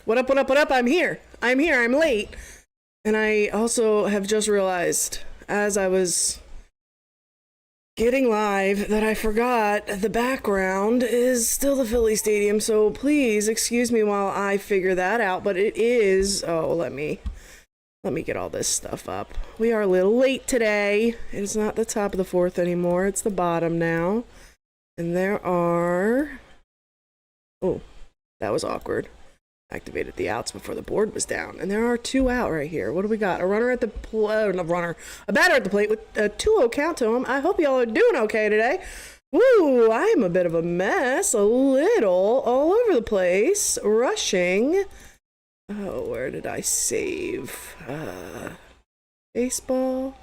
What up, what up, what up? I'm here. I'm here. I'm late. And I also have just realized, as I was getting live, that I forgot the background is still the Philly Stadium. So please excuse me while I figure that out. But it is... Oh, let me get all this stuff up. We are a little late today. It's not the top of the fourth anymore. It's the bottom now. And there are... Oh, that was awkward. Activated the outs before the board was down. And there are two out right here. What do we got? A runner at the a batter at the plate with a 2-0 count to him. I hope y'all are doing okay today. Woo, I am a bit of a mess. A little all over the place. Rushing. Oh, where did I save? Baseball?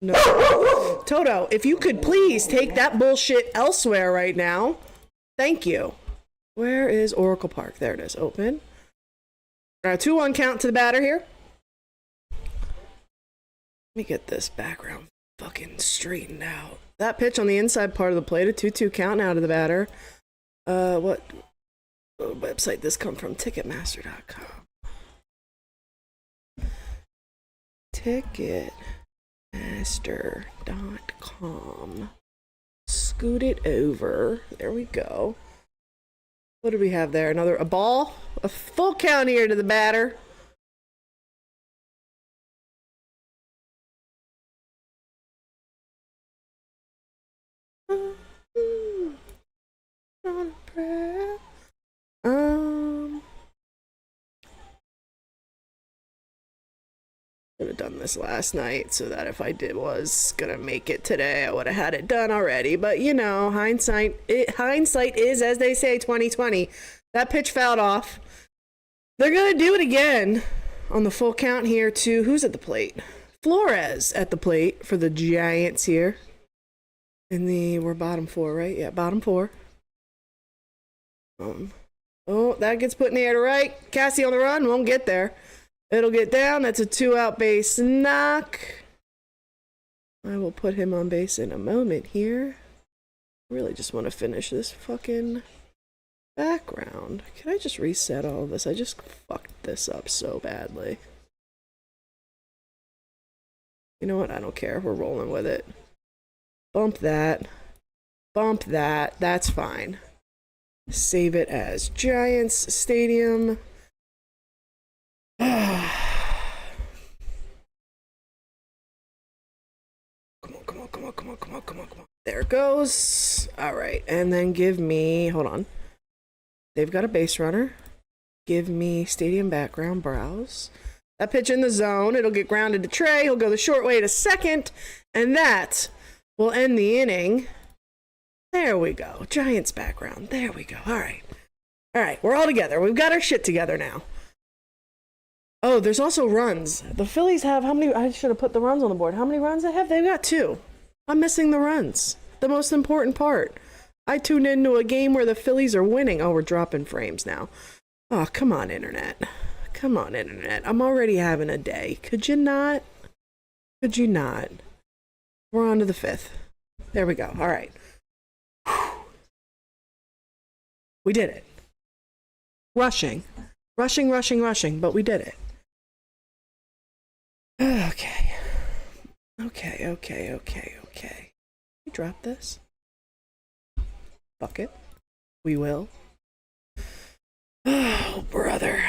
No. Toto, if you could please take that bullshit elsewhere right now. Thank you. Where is Oracle Park? There it is. Open. 2-1 count to the batter here. Let me get this background fucking straightened out. That pitch on the inside part of the plate, a 2-2 count now to the batter. What website this come from? Ticketmaster.com. Ticketmaster.com. Scoot it over. There we go. What do we have there? A ball? A full count here to the batter. Should have done this last night so that if I was gonna make it today, I would have had it done already. But you know, hindsight is, as they say, 2020. That pitch fouled off. They're gonna do it again on the full count here to who's at the plate? Flores at the plate for the Giants here. We're bottom four, right? Yeah, bottom four. Oh, that gets put in the air to right. Cassie on the run, won't get there. It'll get down. That's a 2-out base knock. I will put him on base in a moment here. I really just want to finish this fucking background. Can I just reset all of this? I just fucked this up so badly. You know what? I don't care. We're rolling with it. Bump that. Bump that. That's fine. Save it as Giants Stadium. Come on. There it goes. All right, and then give me, hold on. They've got a base runner. Give me stadium background, browse. That pitch in the zone. It'll get grounded to Trey. He'll go the short way to second, and that will end the inning. There we go. Giants background. There we go. All right. All right, we're all together. We've got our shit together now. Oh, there's also runs. The Phillies have how many? I should have put the runs on the board. How many runs they have? They've got 2. I'm missing the runs. The most important part. I tuned into a game where the Phillies are winning. Oh, we're dropping frames now. Oh, come on, internet. Come on, internet. I'm already having a day. Could you not? Could you not? We're on to the 5th. There we go. All right. We did it. Rushing, but we did it. Okay. We drop this. Bucket. We will. Oh, brother.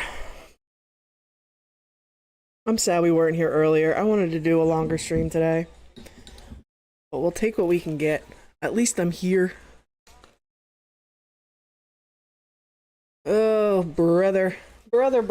I'm sad we weren't here earlier. I wanted to do a longer stream today. But we'll take what we can get. At least I'm here. Oh, brother. Brother.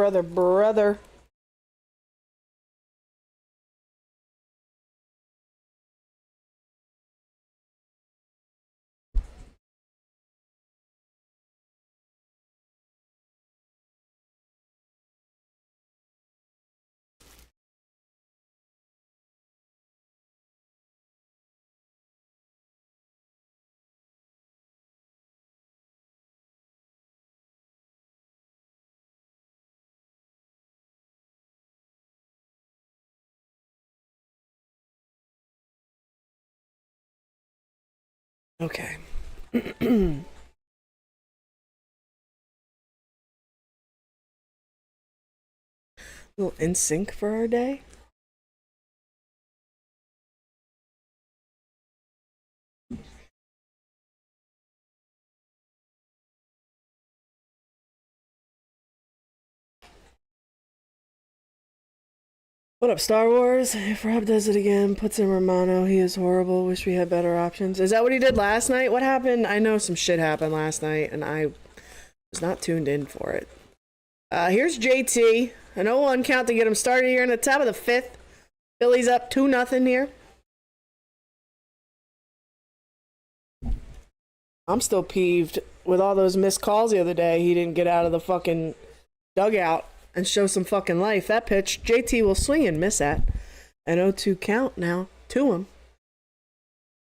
Okay. A little in sync for our day. What up, Star Wars? If Rob does it again, puts in Romano, he is horrible. Wish we had better options. Is that what he did last night? What happened? I know some shit happened last night, and I was not tuned in for it. Here's JT. An 0-1 count to get him started here in the top of the 5th. Phillies up 2-0 here. I'm still peeved with all those missed calls the other day. He didn't get out of the fucking dugout and show some fucking life. That pitch, JT will swing and miss at. An 0-2 count now to him.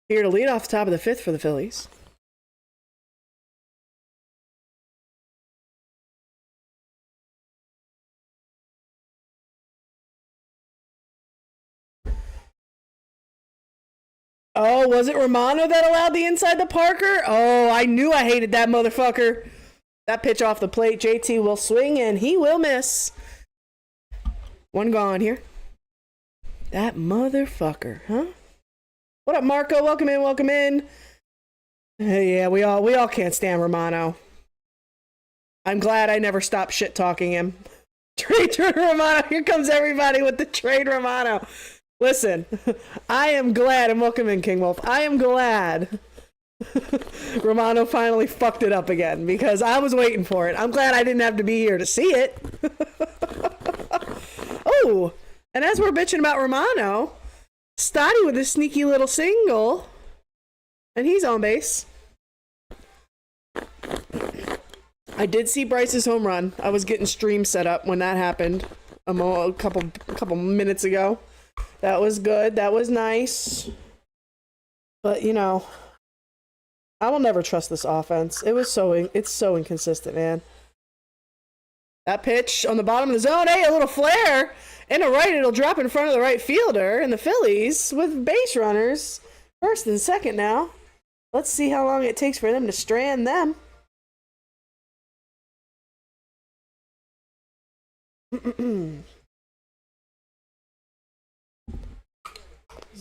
Here to lead off the top of the 5th for the Phillies. Oh, was it Romano that allowed the inside to Parker? Oh, I knew I hated that motherfucker. That pitch off the plate, JT will swing and he will miss. One gone here. That motherfucker, huh? What up, Marco? Welcome in, welcome in. Yeah, we all can't stand Romano. I'm glad I never stopped shit talking him. Trade Romano. Here comes everybody with the trade Romano. Listen, I am glad, and welcome in, King Wolf. I am glad Romano finally fucked it up again because I was waiting for it. I'm glad I didn't have to be here to see it. Oh, and as we're bitching about Romano, Stotty with a sneaky little single, and he's on base. I did see Bryce's home run. I was getting stream set up when that happened a couple minutes ago. That was good. That was nice. But, you know, I will never trust this offense. It's so inconsistent, man. That pitch on the bottom of the zone. Hey, a little flare. And a right, it'll drop in front of the right fielder. And the Phillies with base runners. First and second now. Let's see how long it takes for them to strand them.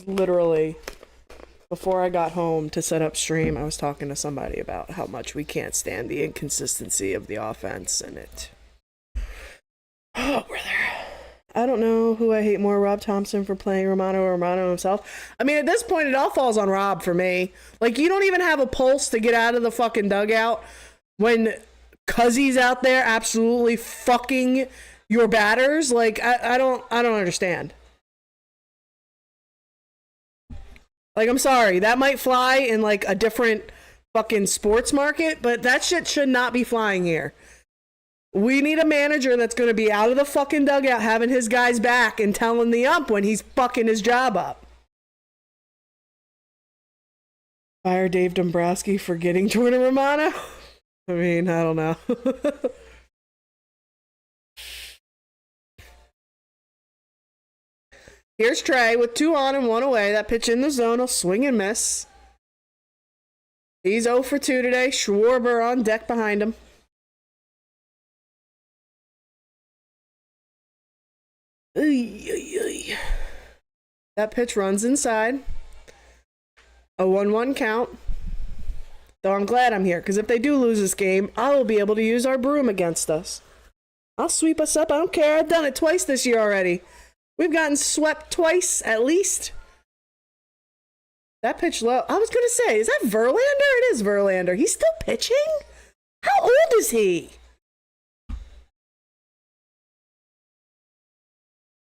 Literally, before I got home to set up stream, I was talking to somebody about how much we can't stand the inconsistency of the offense, and oh, brother. I don't know who I hate more, Rob Thompson for playing Romano or Romano himself. I mean, at this point, it all falls on Rob for me. Like, you don't even have a pulse to get out of the fucking dugout when Cuzzy's out there absolutely fucking your batters. Like, I don't understand. Like, I'm sorry, that might fly in, like, a different fucking sports market, but that shit should not be flying here. We need a manager that's going to be out of the fucking dugout having his guys back and telling the ump when he's fucking his job up. Fire Dave Dombrowski for getting Jordan Romano? I mean, I don't know. Here's Trey with 2 on and 1 away. That pitch in the zone will swing and miss. He's 0 for 2 today. Schwarber on deck behind him. That pitch runs inside. A 1-1 count. Though I'm glad I'm here, because if they do lose this game, I will be able to use our broom against us. I'll sweep us up. I don't care. I've done it twice this year already. We've gotten swept twice, at least. That pitch low. I was going to say, is that Verlander? It is Verlander. He's still pitching? How old is he?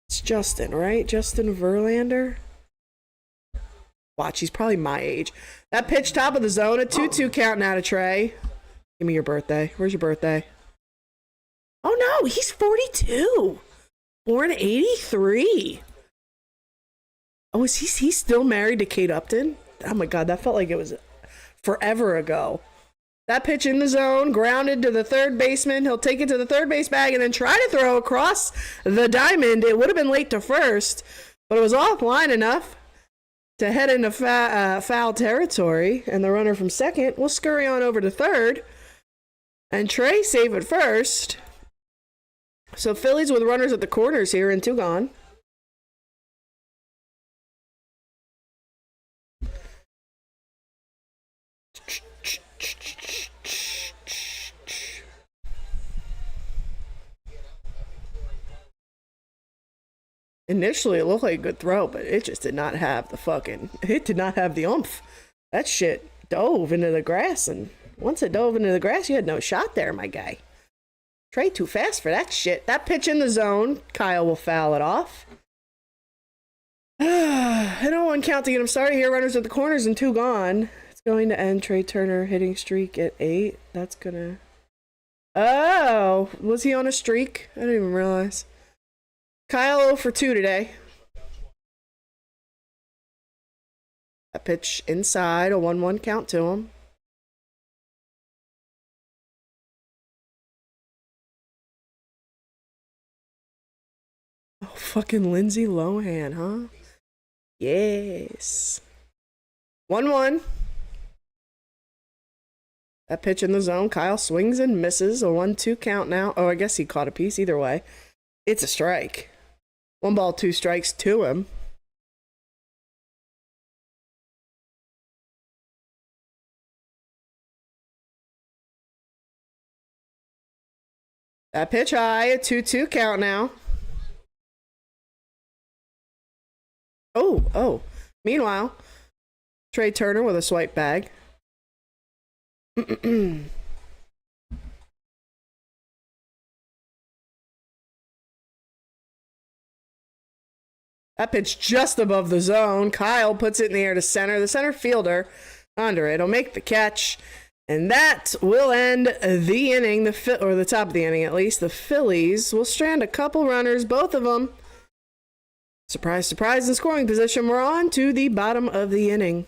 It's Justin, right? Justin Verlander? Watch, he's probably my age. That pitch top of the zone, a 2-2 count now to Trey. Give me your birthday. Where's your birthday? Oh no, he's 42. Born 83. Oh, is he still married to Kate Upton? Oh my God, that felt like it was forever ago. That pitch in the zone, grounded to the third baseman. He'll take it to the third base bag and then try to throw across the diamond. It would have been late to first, but it was offline enough to head into foul territory. And the runner from second will scurry on over to third. And Trey save it first. So Phillies with runners at the corners here and 2 gone. Initially, it looked like a good throw, but it just did not have the oomph. That shit dove into the grass, and once it dove into the grass, you had no shot there, my guy. Trey too fast for that shit. That pitch in the zone, Kyle will foul it off. I don't want count to get him started here. Runners at the corners and 2 gone. It's going to end Trey Turner hitting streak at 8. That's gonna... Oh, was he on a streak? I didn't even realize. Kyle 0 for 2 today. A pitch inside, a 1-1 count to him. Oh, fucking Lindsay Lohan, huh? Yes. 1-1. That pitch in the zone. Kyle swings and misses. A 1-2 count now. Oh, I guess he caught a piece either way. It's a strike. 1 ball, 2 strikes to him. That pitch high, a 2-2 count now. Oh. Meanwhile, Trey Turner with a swipe bag. That pitch just above the zone. Kyle puts it in the air to center. The center fielder under it will make the catch. And that will end the inning, or the top of the inning at least. The Phillies will strand a couple runners, both of them. Surprise, surprise, in scoring position. We're on to the bottom of the inning.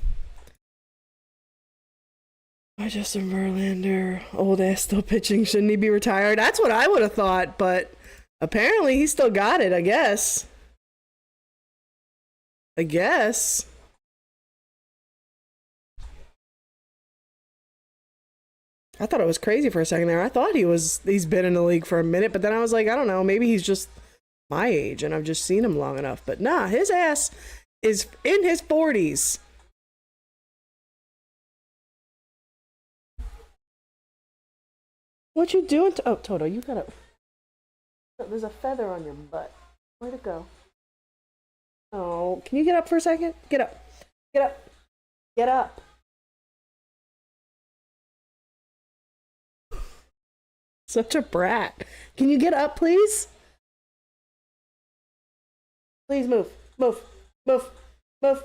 Justin Verlander, old ass, still pitching. Shouldn't he be retired? That's what I would have thought, but apparently he still got it, I guess. I thought it was crazy for a second there. I thought he's been in the league for a minute, but then I was like, I don't know, maybe he's just my age and I've just seen him long enough. But nah, his ass is in his 40s. What you doing? Oh, Toto, you gotta... There's a feather on your butt. Where'd it go? Oh, can you get up for a second? Get up. Get up. Get up. Such a brat. Can you get up, please? Please move. Move. Move. Move.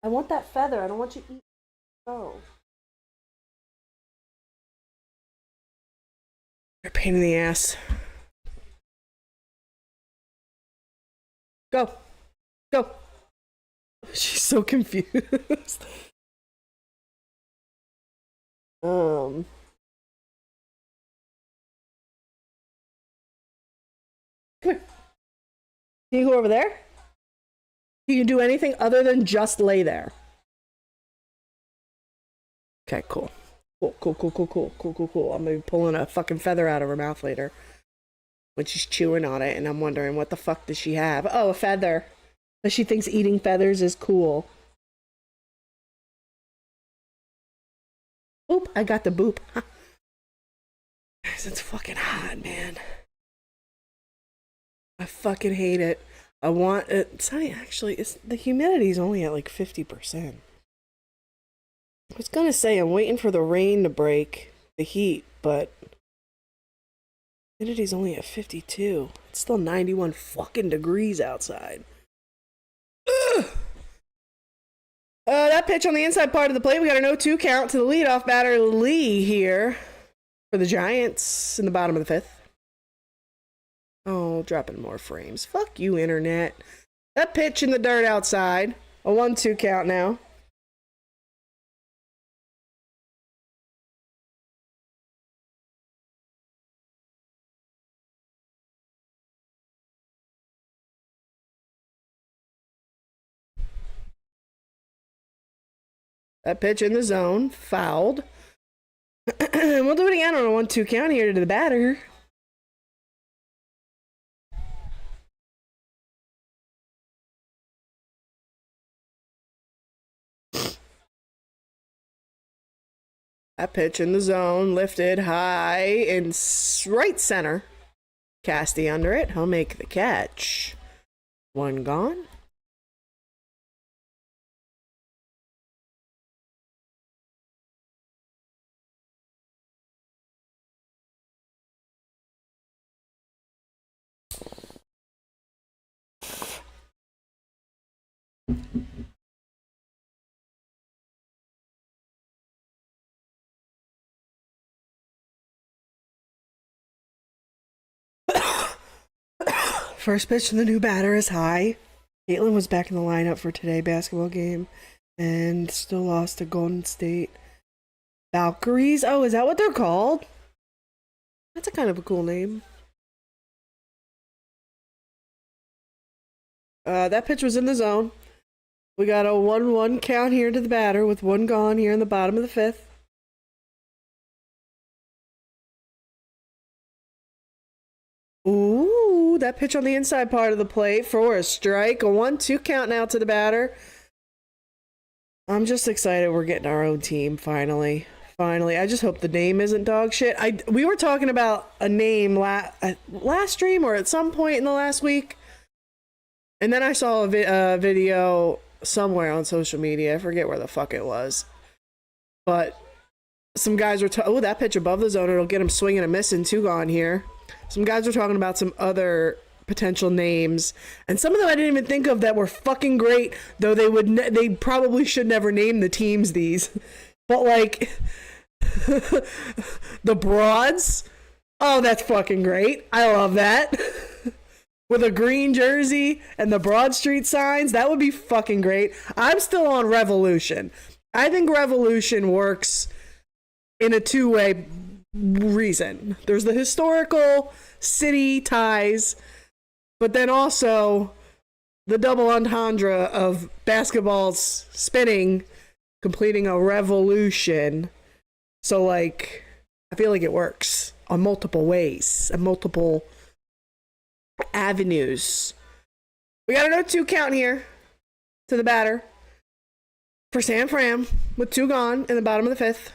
I want that feather. I don't want you to eat. Oh. You're a pain in the ass. Go. Go. She's so confused. Come here. Can you go over there? Can you do anything other than just lay there? Okay, cool. Cool. I'm gonna be pulling a fucking feather out of her mouth later when she's chewing on it, and I'm wondering what the fuck does she have? Oh, a feather. But she thinks eating feathers is cool. Boop, I got the boop. It's fucking hot, man. I fucking hate it. I want it. It's not actually, the humidity's only at like 50%. I was gonna say I'm waiting for the rain to break the heat, but humidity's only at 52. It's still 91 fucking degrees outside. That pitch on the inside part of the plate. We got an 0-2 count to the leadoff batter, Lee, here for the Giants in the bottom of the 5th. Oh, dropping more frames. Fuck you, internet. That pitch in the dirt outside. A 1-2 count now. That pitch in the zone. Fouled. We'll do it again on a 1-2 count here to the batter. That pitch in the zone, lifted high in right center. Casty under it. He'll make the catch. One gone. First pitch to the new batter is high. Caitlin was back in the lineup for today's basketball game and still lost to Golden State. Valkyries? Oh, is that what they're called? That's a kind of a cool name. That pitch was in the zone. We got a 1-1 count here to the batter with one gone here in the bottom of the fifth. Ooh, that pitch on the inside part of the plate for a strike. A 1-2 count now to the batter. I'm just excited we're getting our own team finally. Finally. I just hope the name isn't dog shit. We were talking about a name last stream or at some point in the last week. And then I saw a video somewhere on social media. I forget where the fuck it was. But some guys were oh, that pitch above the zone. It'll get him swinging and missing. Two gone here. Some guys were talking about some other potential names, and some of them I didn't even think of that were fucking great, though they probably should never name the teams these. But like the Broads, oh, that's fucking great. I love that. With a green jersey and the Broad Street signs, that would be fucking great. I'm still on Revolution. I think Revolution works in a two-way reason. There's the historical city ties, but then also the double entendre of basketball's spinning, completing a revolution. So like, I feel like it works on multiple ways and multiple avenues. We got another 2 count here to the batter for San Fran with 2 gone in the bottom of the fifth.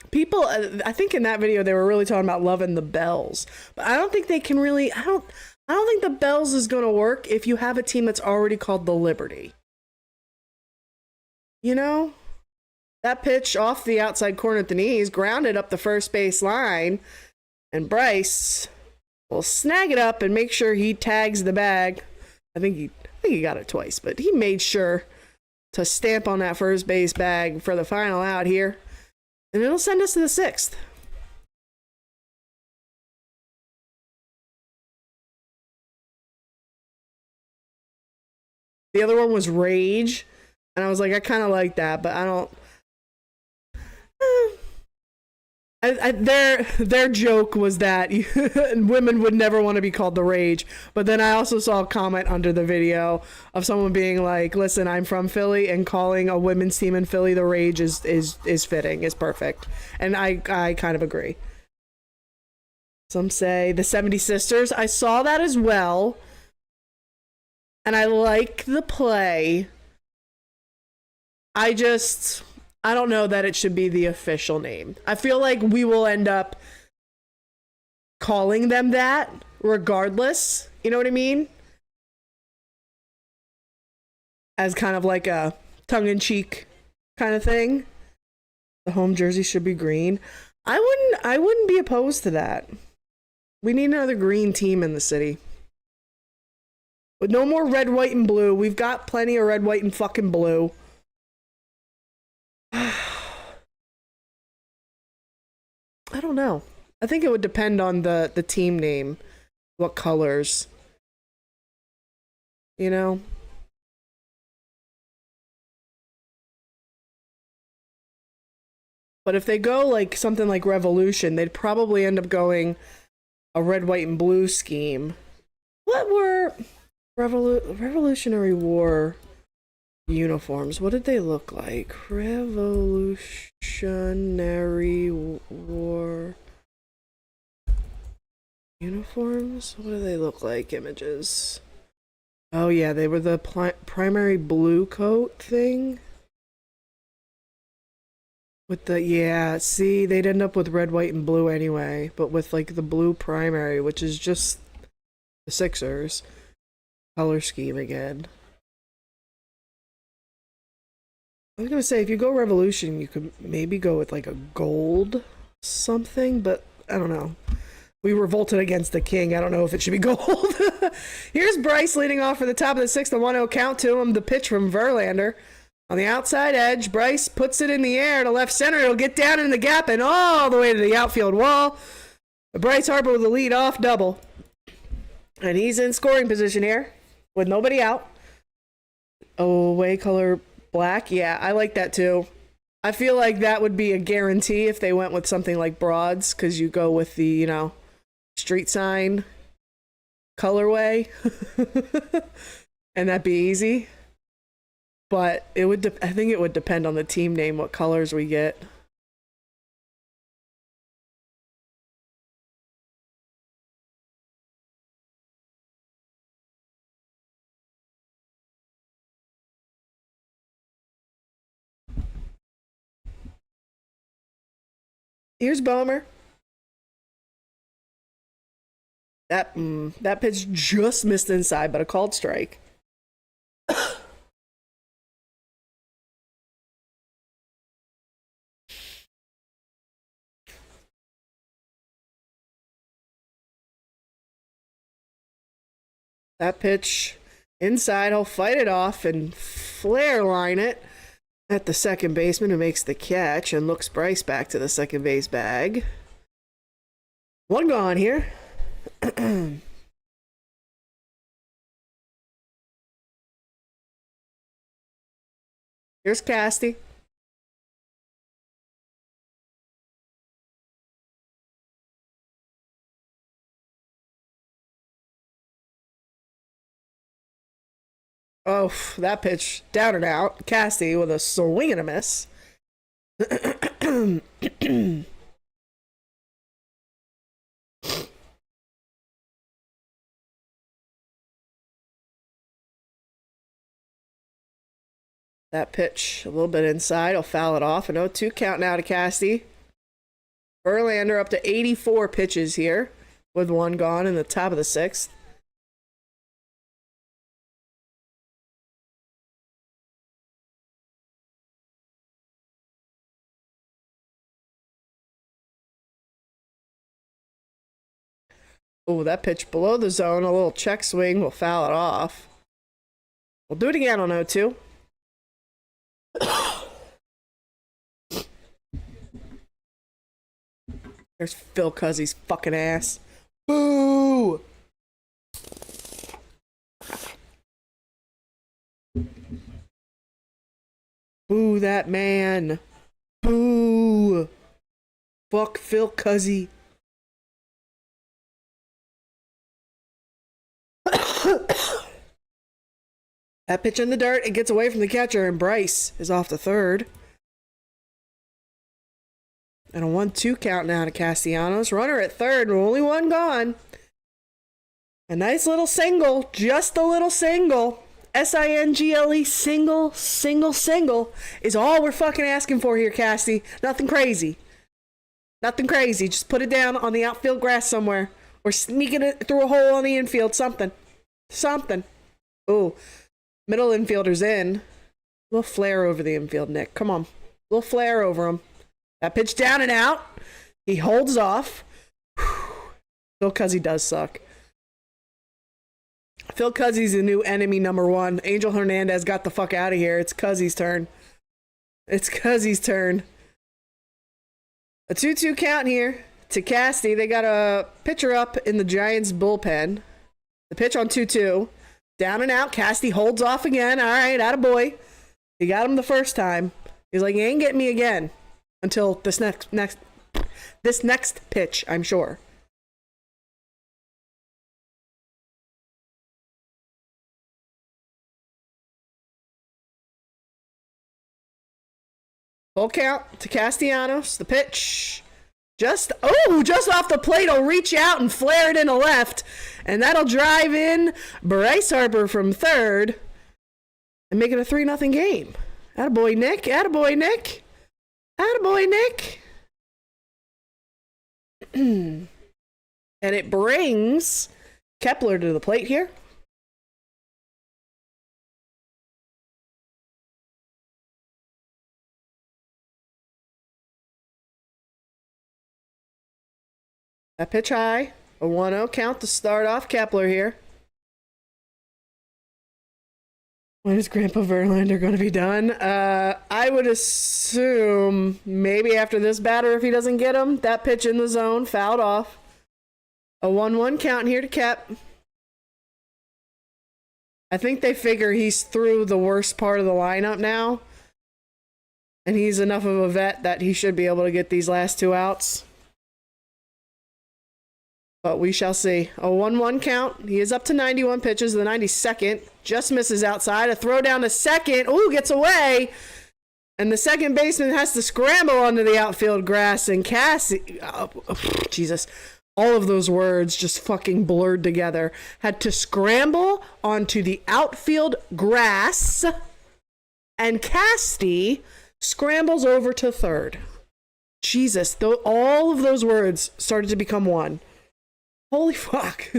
People, I think in that video they were really talking about loving the bells, but I don't think they can really. I don't think the bells is going to work if you have a team that's already called the Liberty. You know, that pitch off the outside corner at the knees, grounded up the first base line, and Bryce will snag it up and make sure he tags the bag. I think he got it twice, but he made sure to stamp on that first base bag for the final out here. And it'll send us to the 6th. The other one was Rage. And I was like, I kind of like that, but I don't... Their joke was that women would never want to be called the Rage. But then I also saw a comment under the video of someone being like, listen, I'm from Philly, and calling a women's team in Philly the Rage is fitting, is perfect. And I kind of agree. Some say the 70 Sisters. I saw that as well. And I like the play. I don't know that it should be the official name. I feel like we will end up calling them that regardless. You know what I mean? As kind of like a tongue-in-cheek kind of thing. The home jersey should be green. I wouldn't be opposed to that. We need another green team in the city. But no more red, white, and blue. We've got plenty of red, white, and fucking blue. I don't know. I think it would depend on the team name. What colors. You know? But if they go like something like Revolution, they'd probably end up going a red, white, and blue scheme. What were Revolutionary War uniforms? What did they look like? Revolutionary War uniforms? What do they look like? Images. Oh yeah, they were the primary blue coat thing. With the, yeah, see, they'd end up with red, white, and blue anyway, but with like the blue primary, which is just the Sixers color scheme again. I was gonna say, if you go Revolution, you could maybe go with like a gold something, but I don't know. We revolted against the king. I don't know if it should be gold. Here's Bryce leading off for the top of the sixth. The 1-0 count to him. The pitch from Verlander. On the outside edge, Bryce puts it in the air to left center. It'll get down in the gap and all the way to the outfield wall. Bryce Harper with a lead-off double. And he's in scoring position here with nobody out. Away color black. Yeah, I like that too. I feel like that would be a guarantee if they went with something like broads, because you go with the, you know, street sign colorway. And that'd be easy. But it would I think it would depend on the team name what colors we get. Here's Bomer. That pitch just missed inside, but a called strike. That pitch inside, he'll fight it off and flare line it at the second baseman, who makes the catch and looks Bryce back to the second base bag. One gone here. Here's Casty. Oh, that pitch down and out. Casty with a swing and a miss. That pitch a little bit inside. I'll foul it off. An 0-2 count now to Casty. Verlander up to 84 pitches here with one gone in the top of the sixth. Oh, that pitch below the zone. A little check swing. We'll foul it off. We'll do it again on 0-2. There's Phil Cuzzy's fucking ass. Boo! Boo that man. Boo! Fuck Phil Cuzzy. That pitch in the dirt, it gets away from the catcher, and Bryce is off the third. And a 1-2 count now to Castellanos. Runner at third, only one gone. A nice little single, just a little single. S-I-N-G-L-E, single, single, single is all we're fucking asking for here, Casty. Nothing crazy. Nothing crazy. Just put it down on the outfield grass somewhere. Or sneaking it through a hole on the infield. Something. Something. Ooh. Middle infielder's in. A little flare over the infield, Nick. Come on. A little flare over him. That pitch down and out. He holds off. Phil Cuzzy does suck. Phil Cuzzy's the new enemy number one. Angel Hernandez got the fuck out of here. It's Cuzzy's turn. It's Cuzzy's turn. A 2-2 count here to Casty. They got a pitcher up in the Giants bullpen. The pitch on 2-2. Down and out. Casty holds off again. All right, attaboy. He got him the first time. He's like, you ain't getting me again until this next pitch, I'm sure. Full count to Castellanos. The pitch. Just off the plate. He'll reach out and flare it into left. And that'll drive in Bryce Harper from third. And make it a 3-0 game. Attaboy, Nick. Attaboy, Nick. Attaboy, Nick. And it brings Kepler to the plate here. That pitch high. A 1-0 count to start off Kepler here. When is Grandpa Verlander going to be done? I would assume maybe after this batter if he doesn't get him. That pitch in the zone, fouled off. A 1-1 count here to Kep. I think they figure he's through the worst part of the lineup now. And he's enough of a vet that he should be able to get these last two outs. But we shall see. A 1-1 count. He is up to 91 pitches. The 92nd just misses outside. A throw down to second. Ooh, gets away. And the second baseman has to scramble onto the outfield grass. And Cassie, Jesus, all of those words just fucking blurred together. Had to scramble onto the outfield grass. And Casty scrambles over to third. Jesus, all of those words started to become one. Holy fuck.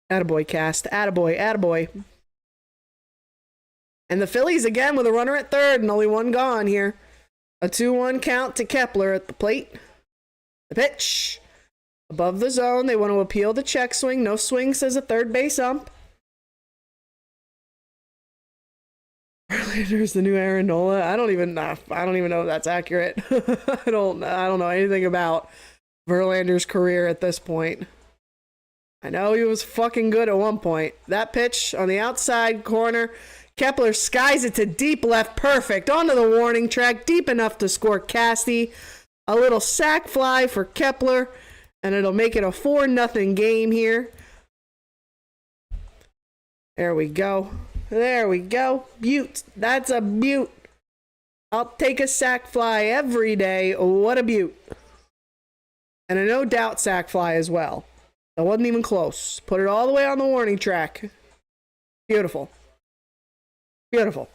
Attaboy, Cast. Attaboy, attaboy. And the Phillies again with a runner at third and only one gone here. A 2-1 count to Kepler at the plate. The pitch. Above the zone. They want to appeal the check swing. No swing, says a third base ump. Verlander's the new Aaron Nola. I don't even know if that's accurate. I don't know anything about Verlander's career at this point. I know he was fucking good at one point. That pitch on the outside corner. Kepler skies it to deep left. Perfect. Onto the warning track. Deep enough to score Casty. A little sac fly for Kepler. And it'll make it a 4-0 game here. There we go. There we go. Beaut. That's a beaut. I'll take a sac fly every day. What a beaut. And a no doubt sac fly as well. That wasn't even close. Put it all the way on the warning track. Beautiful. Beautiful.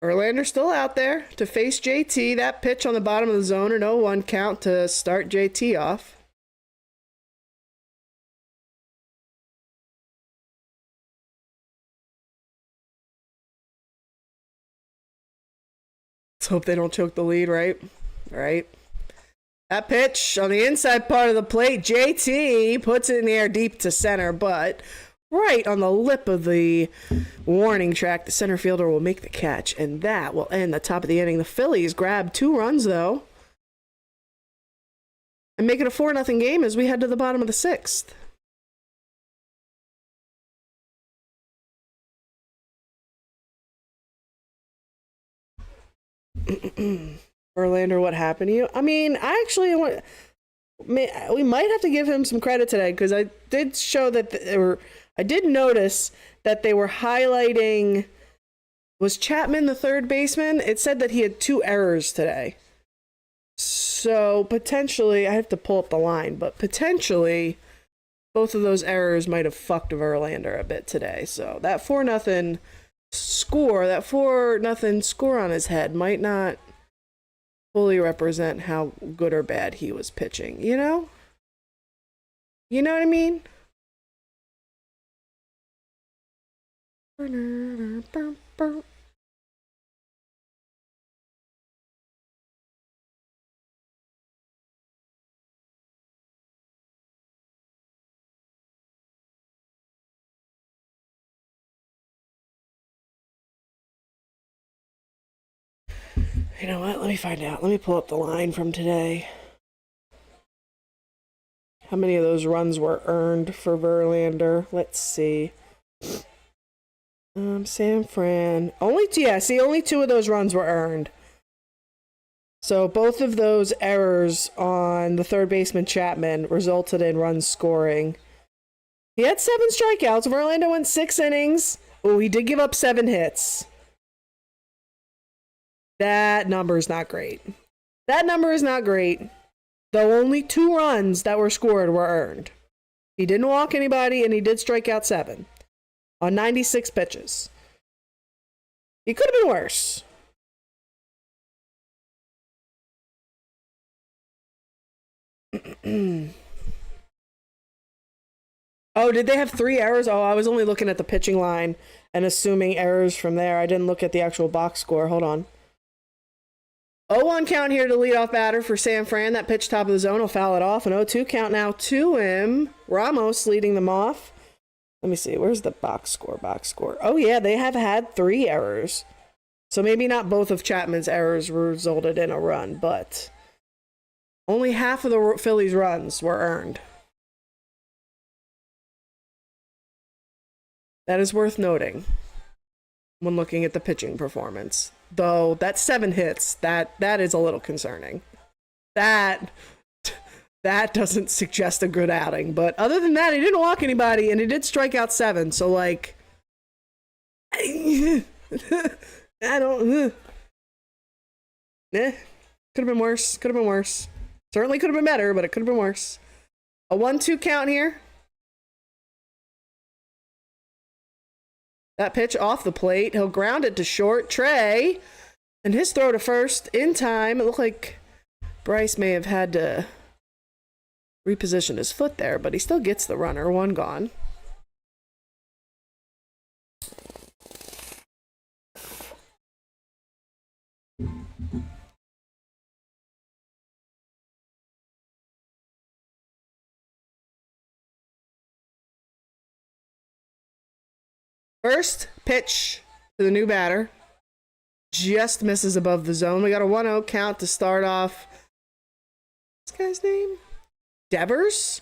Verlander still out there to face JT. That pitch on the bottom of the zone, an 0-1 count to start JT off. Let's hope they don't choke the lead, right? All right. That pitch on the inside part of the plate, JT puts it in the air deep to center, but right on the lip of the warning track, the center fielder will make the catch, and that will end the top of the inning. The Phillies grab 2 runs, though, and make it a 4-0 game as we head to the bottom of the 6th. Verlander, what happened to you? I mean, we might have to give him some credit today, because I did show that I did notice that they were highlighting, was Chapman the third baseman? It said that he had 2 errors today. So potentially, I have to pull up the line, but potentially both of those errors might have fucked Verlander a bit today. So that 4-0 score on his head might not fully represent how good or bad he was pitching, you know? You know what I mean? You know what? Let me find out. Let me pull up the line from today. How many of those runs were earned for Verlander? Let's see. San Fran. Only 2 of those runs were earned. So both of those errors on the third baseman Chapman resulted in runs scoring. He had 7 strikeouts. Verlander went 6 innings. Oh, he did give up 7 hits. That number is not great. The only 2 runs that were scored were earned. He didn't walk anybody, and he did strike out 7 on 96 pitches. He could have been worse. Oh, did they have 3 errors? Oh, I was only looking at the pitching line and assuming errors from there. I didn't look at the actual box score. Hold on. 0-1 count here to lead off batter for San Fran. That pitch top of the zone will foul it off. An 0-2 count now to him. Ramos leading them off. Let me see. Where's the box score? Box score. Oh, yeah, they have had 3 errors. So maybe not both of Chapman's errors resulted in a run, but only half of the Phillies' runs were earned. That is worth noting when looking at the pitching performance. Though that 7 hits, that is a little concerning. That doesn't suggest a good outing. But other than that, he didn't walk anybody, and he did strike out 7. So, like, I don't. Could have been worse. Could have been worse. Certainly could have been better, but it could have been worse. A 1-2 count here. That pitch off the plate. He'll ground it to short. Trey. And his throw to first in time. It looked like Bryce may have had to reposition his foot there, but he still gets the runner. 1 gone. First pitch to the new batter. Just misses above the zone. We got a 1-0 count to start off. This guy's name? Devers?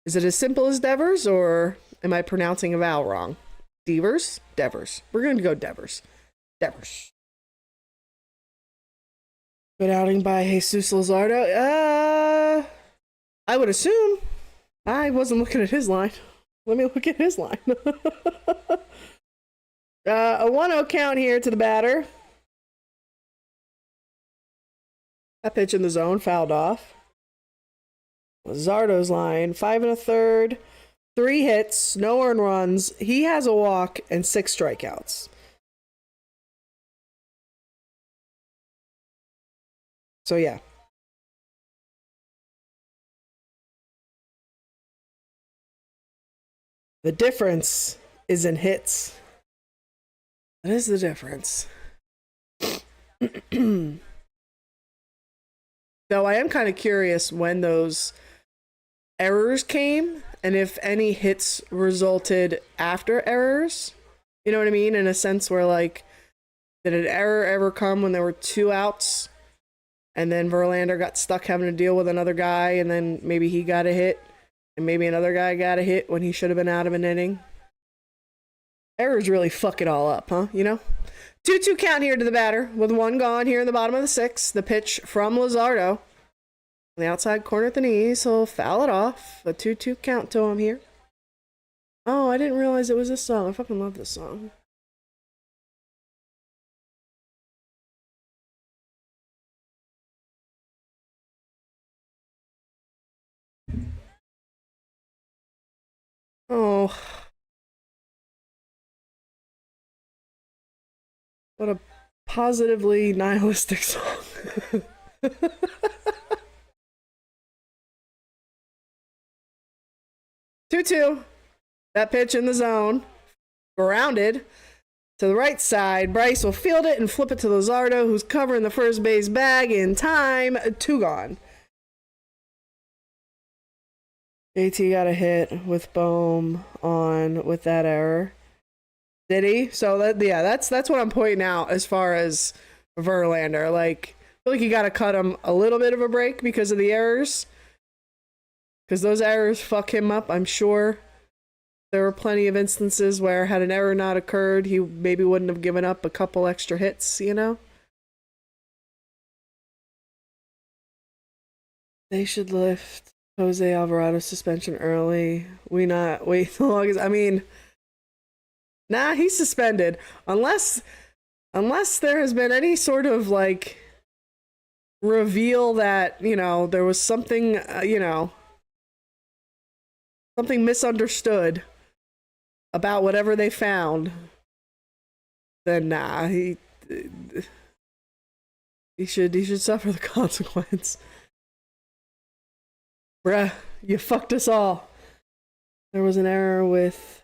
Is it as simple as Devers, or am I pronouncing a vowel wrong? Devers? Devers. We're going to go Devers. Devers. Good outing by Jesus Luzardo. I would assume. I wasn't looking at his line. Let me look at his line. A 1-0 count here to the batter. That pitch in the zone fouled off. Luzardo's line, 5 1/3, 3 hits, no earned runs. He has a walk and 6 strikeouts. So yeah. The difference is in hits. That is the difference. Though I am kind of curious when those errors came and if any hits resulted after errors. You know what I mean? In a sense where, like, did an error ever come when there were 2 outs and then Verlander got stuck having to deal with another guy and then maybe he got a hit and maybe another guy got a hit when he should have been out of an inning? Errors really fuck it all up, huh? You know? 2-2 count here to the batter with 1 gone here in the bottom of the 6th. The pitch from Luzardo. On the outside corner at the knees. He'll foul it off. A 2-2 count to him here. Oh, I didn't realize it was this song. I fucking love this song. Oh. What a positively nihilistic song. 2-2. That pitch in the zone. Grounded to the right side. Bryce will field it and flip it to Luzardo, who's covering the first base bag in time. 2 gone. JT got a hit with Bohm on with that error. Did he? So that's what I'm pointing out as far as Verlander. Like, I feel like you got to cut him a little bit of a break because of the errors. Because those errors fuck him up. I'm sure there were plenty of instances where had an error not occurred, he maybe wouldn't have given up a couple extra hits, you know? They should lift Jose Alvarado's suspension early. We not wait the longest. I mean, nah, he's suspended. Unless there has been any sort of, like, reveal that, you know, there was something, you know, something misunderstood about whatever they found, then nah, he should suffer the consequence. Bruh, you fucked us all. There was an error with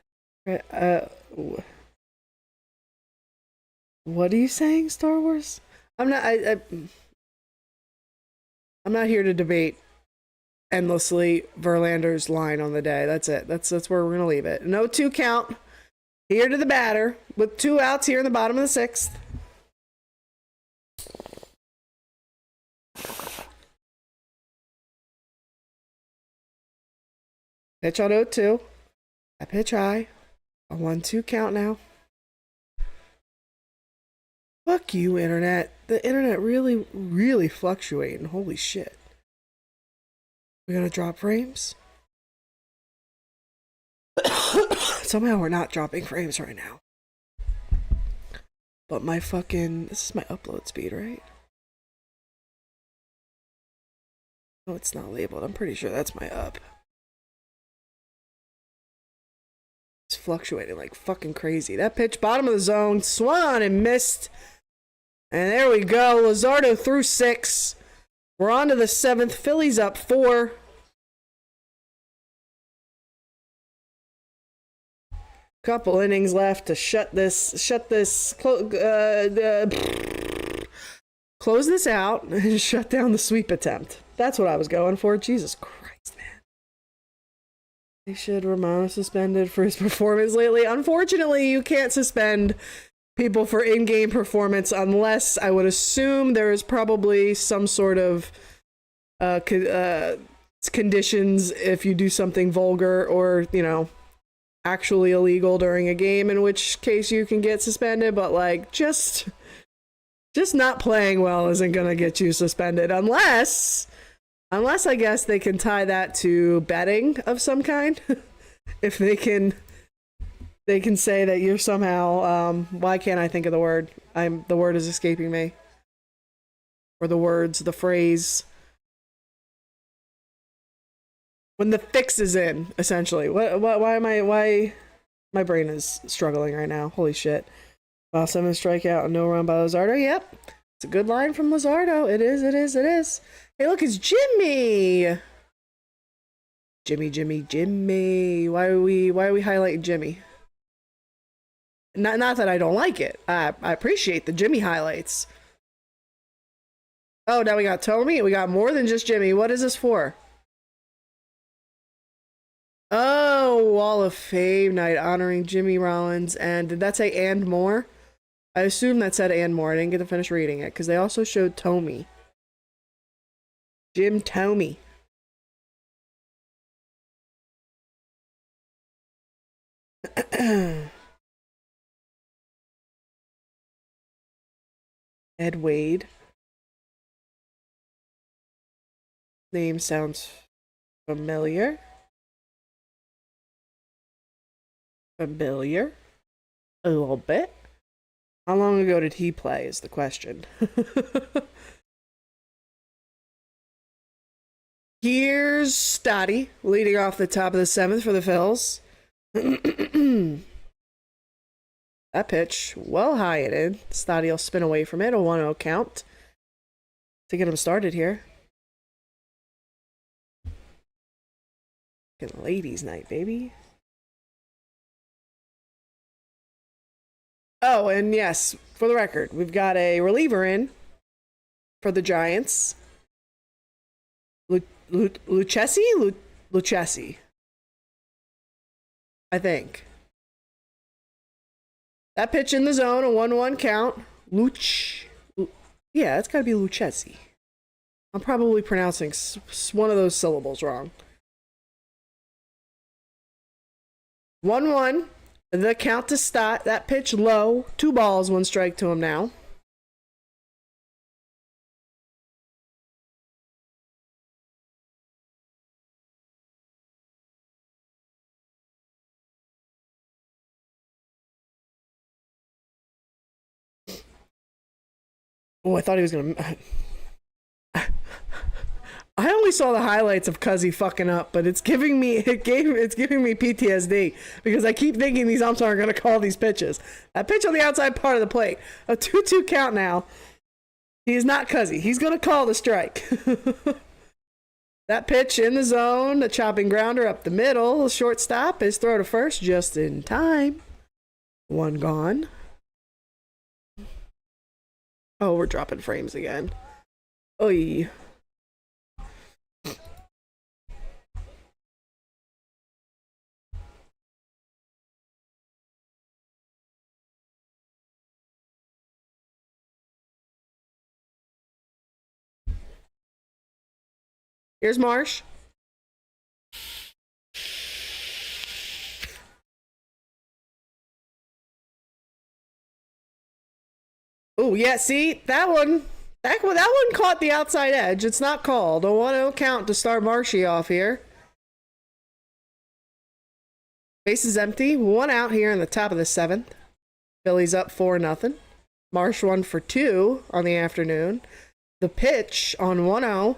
what are you saying, Star Wars? I'm not I'm not here to debate endlessly Verlander's line on the day. That's it. That's where we're gonna leave it. No 2 count. Here to the batter with 2 outs here in the bottom of the 6th. Pitch on 0-2. A pitch high. A 1-2 count now. Fuck you, internet. The internet really fluctuating. Holy shit. We gonna drop frames? Somehow we're not dropping frames right now. But my fucking... This is my upload speed, right? Oh, it's not labeled. I'm pretty sure that's my up. It's fluctuating like fucking crazy. That pitch, bottom of the zone, swung and missed. And there we go. Luzardo threw 6. We're on to the 7th. Phillies up 4. Couple innings left to close this out and shut down the sweep attempt. That's what I was going for. Jesus Christ, man. They should Romano suspended for his performance lately. Unfortunately, you can't suspend people for in-game performance unless, I would assume, there is probably some sort of conditions if you do something vulgar or, you know, actually illegal during a game, in which case you can get suspended. But like just not playing well isn't gonna get you suspended unless I guess they can tie that to betting of some kind. If they can say that you're somehow why can't I think of the word? The word is escaping me. Or the phrase, when the fix is in, essentially. Why my brain is struggling right now. Holy shit. Wow, 7 strikeout and no run by Luzardo. Yep. It's a good line from Luzardo. It is. Hey, look, it's Jimmy. Jimmy. Why are we highlighting Jimmy? Not that I don't like it. I appreciate the Jimmy highlights. Oh, now we got Tommy. We got more than just Jimmy. What is this for? Oh, Wall of Fame night honoring Jimmy Rollins. And did that say and more? I assume that said and more. I didn't get to finish reading it because they also showed Tommy. Jim Tomey. Ed Wade. Name sounds familiar. A little bit. How long ago did he play is the question. Here's Stotty leading off the top of the 7th for the Phils. That pitch, well high and in. Stotty will spin away from it. A 1-0 count to get him started here. Ladies' night, baby. Oh, and yes, for the record, we've got a reliever in for the Giants. Lucchesi, I think. That pitch in the zone, a 1-1 count. Yeah, it's got to be Lucchesi. I'm probably pronouncing one of those syllables wrong. 1-1. The count to Stott. That pitch low. 2 balls, 1 strike to him now. Oh, I thought he was going to... only saw the highlights of Cuzzy fucking up, but it's giving me PTSD because I keep thinking these umps aren't going to call these pitches. That pitch on the outside part of the plate, a 2-2 count now. He is not Cuzzy. He's going to call the strike. That pitch in the zone, the chopping grounder up the middle, shortstop, his throw to first just in time. One gone. Oh, we're dropping frames again. Oy. Here's Marsh. Oh, yeah, see? That one caught the outside edge. It's not called. A 1-0 count to start Marshy off here. Base is empty. 1 out here in the top of the 7th. Phillies up 4-0. Marsh 1 for 2 on the afternoon. The pitch on 1-0.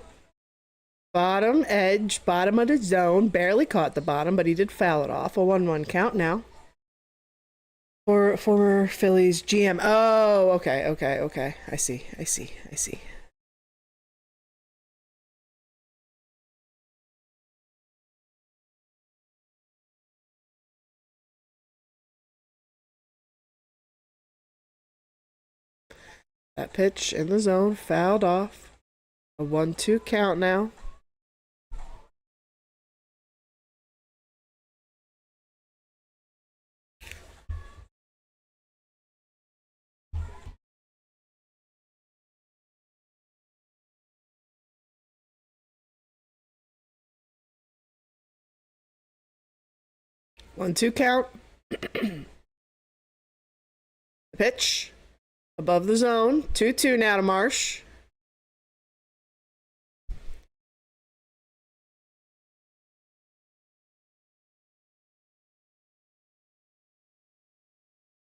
Bottom edge, bottom of the zone. Barely caught the bottom, but he did foul it off. A 1-1 count now. For former Phillies GM. Oh, okay. I see. That pitch in the zone, fouled off. A 1-2 count now. One, two count. Pitch. Above the zone. 2-2 now to Marsh.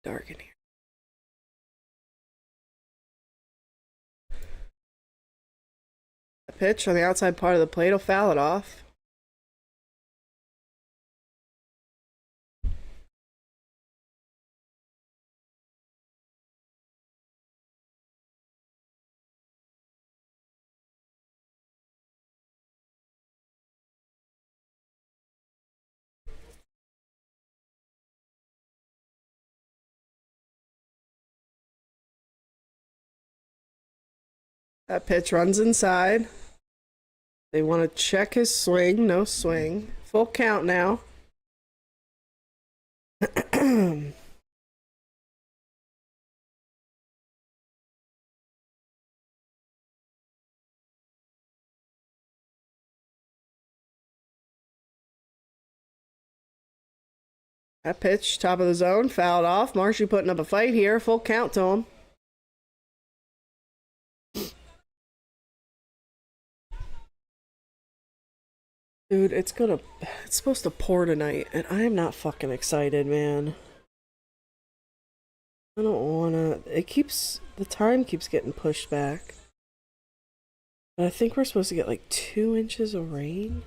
Dark in here. A pitch on the outside part of the plate will foul it off. That pitch runs inside. They want to check his swing. No swing. Full count now. That pitch, top of the zone, fouled off. Marshy putting up a fight here. Full count to him. Dude, it's supposed to pour tonight, and I am not fucking excited, man. I don't wanna, the time keeps getting pushed back. But I think we're supposed to get like 2 inches of rain.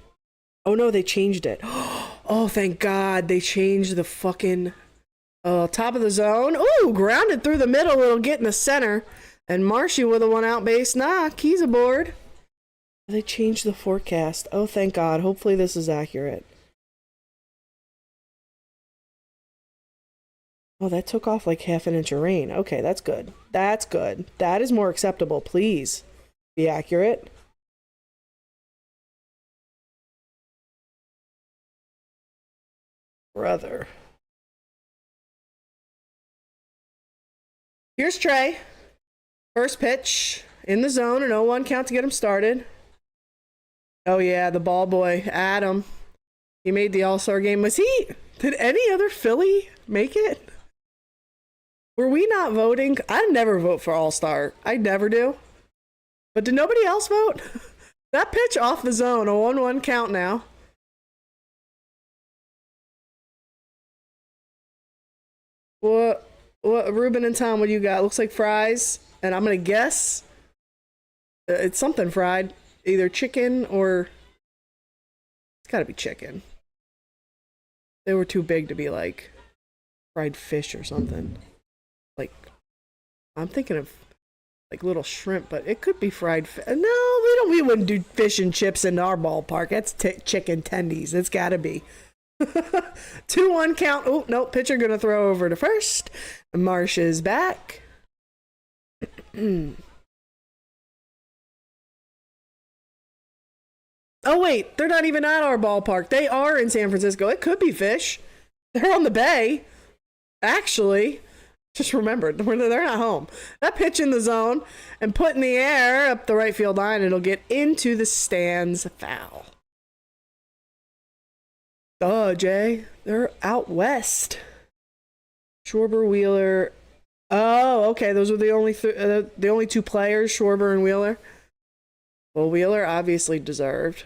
Oh no, they changed it. Oh, thank God, they changed the fucking, top of the zone. Ooh, grounded through the middle, it'll get in the center. And Marshy with a 1 out base knock, he's aboard. They changed the forecast. Oh, thank God. Hopefully this is accurate. Oh, that took off like half an inch of rain. Okay, that's good. That's good. That is more acceptable. Please be accurate. Brother. Here's Trey. First pitch in the zone, an 0-1 count to get him started. Oh yeah, the ball boy, Adam. He made the All-Star game. Did any other Philly make it? Were we not voting? I never vote for All-Star. I never do. But did nobody else vote? That pitch off the zone, a 1-1 count now. What, Ruben and Tom, what do you got? Looks like fries. And I'm going to guess it's something fried. Either chicken or... It's gotta be chicken. They were too big to be like fried fish or something. Like, I'm thinking of like little shrimp, but it could be fried fish. No, we wouldn't do fish and chips in our ballpark. That's chicken tendies. It's gotta be. 2-1 count. Oh, no, pitcher gonna throw over to first. Marsh is back. Oh, wait, they're not even at our ballpark. They are in San Francisco. It could be fish. They're on the bay. Actually, just remembered, they're not home. That pitch in the zone and put in the air up the right field line, it'll get into the stands. Foul. Oh, Jay, they're out west. Schwarber, Wheeler. Oh, okay, those were the only two players, Schwarber and Wheeler. Well, Wheeler obviously deserved.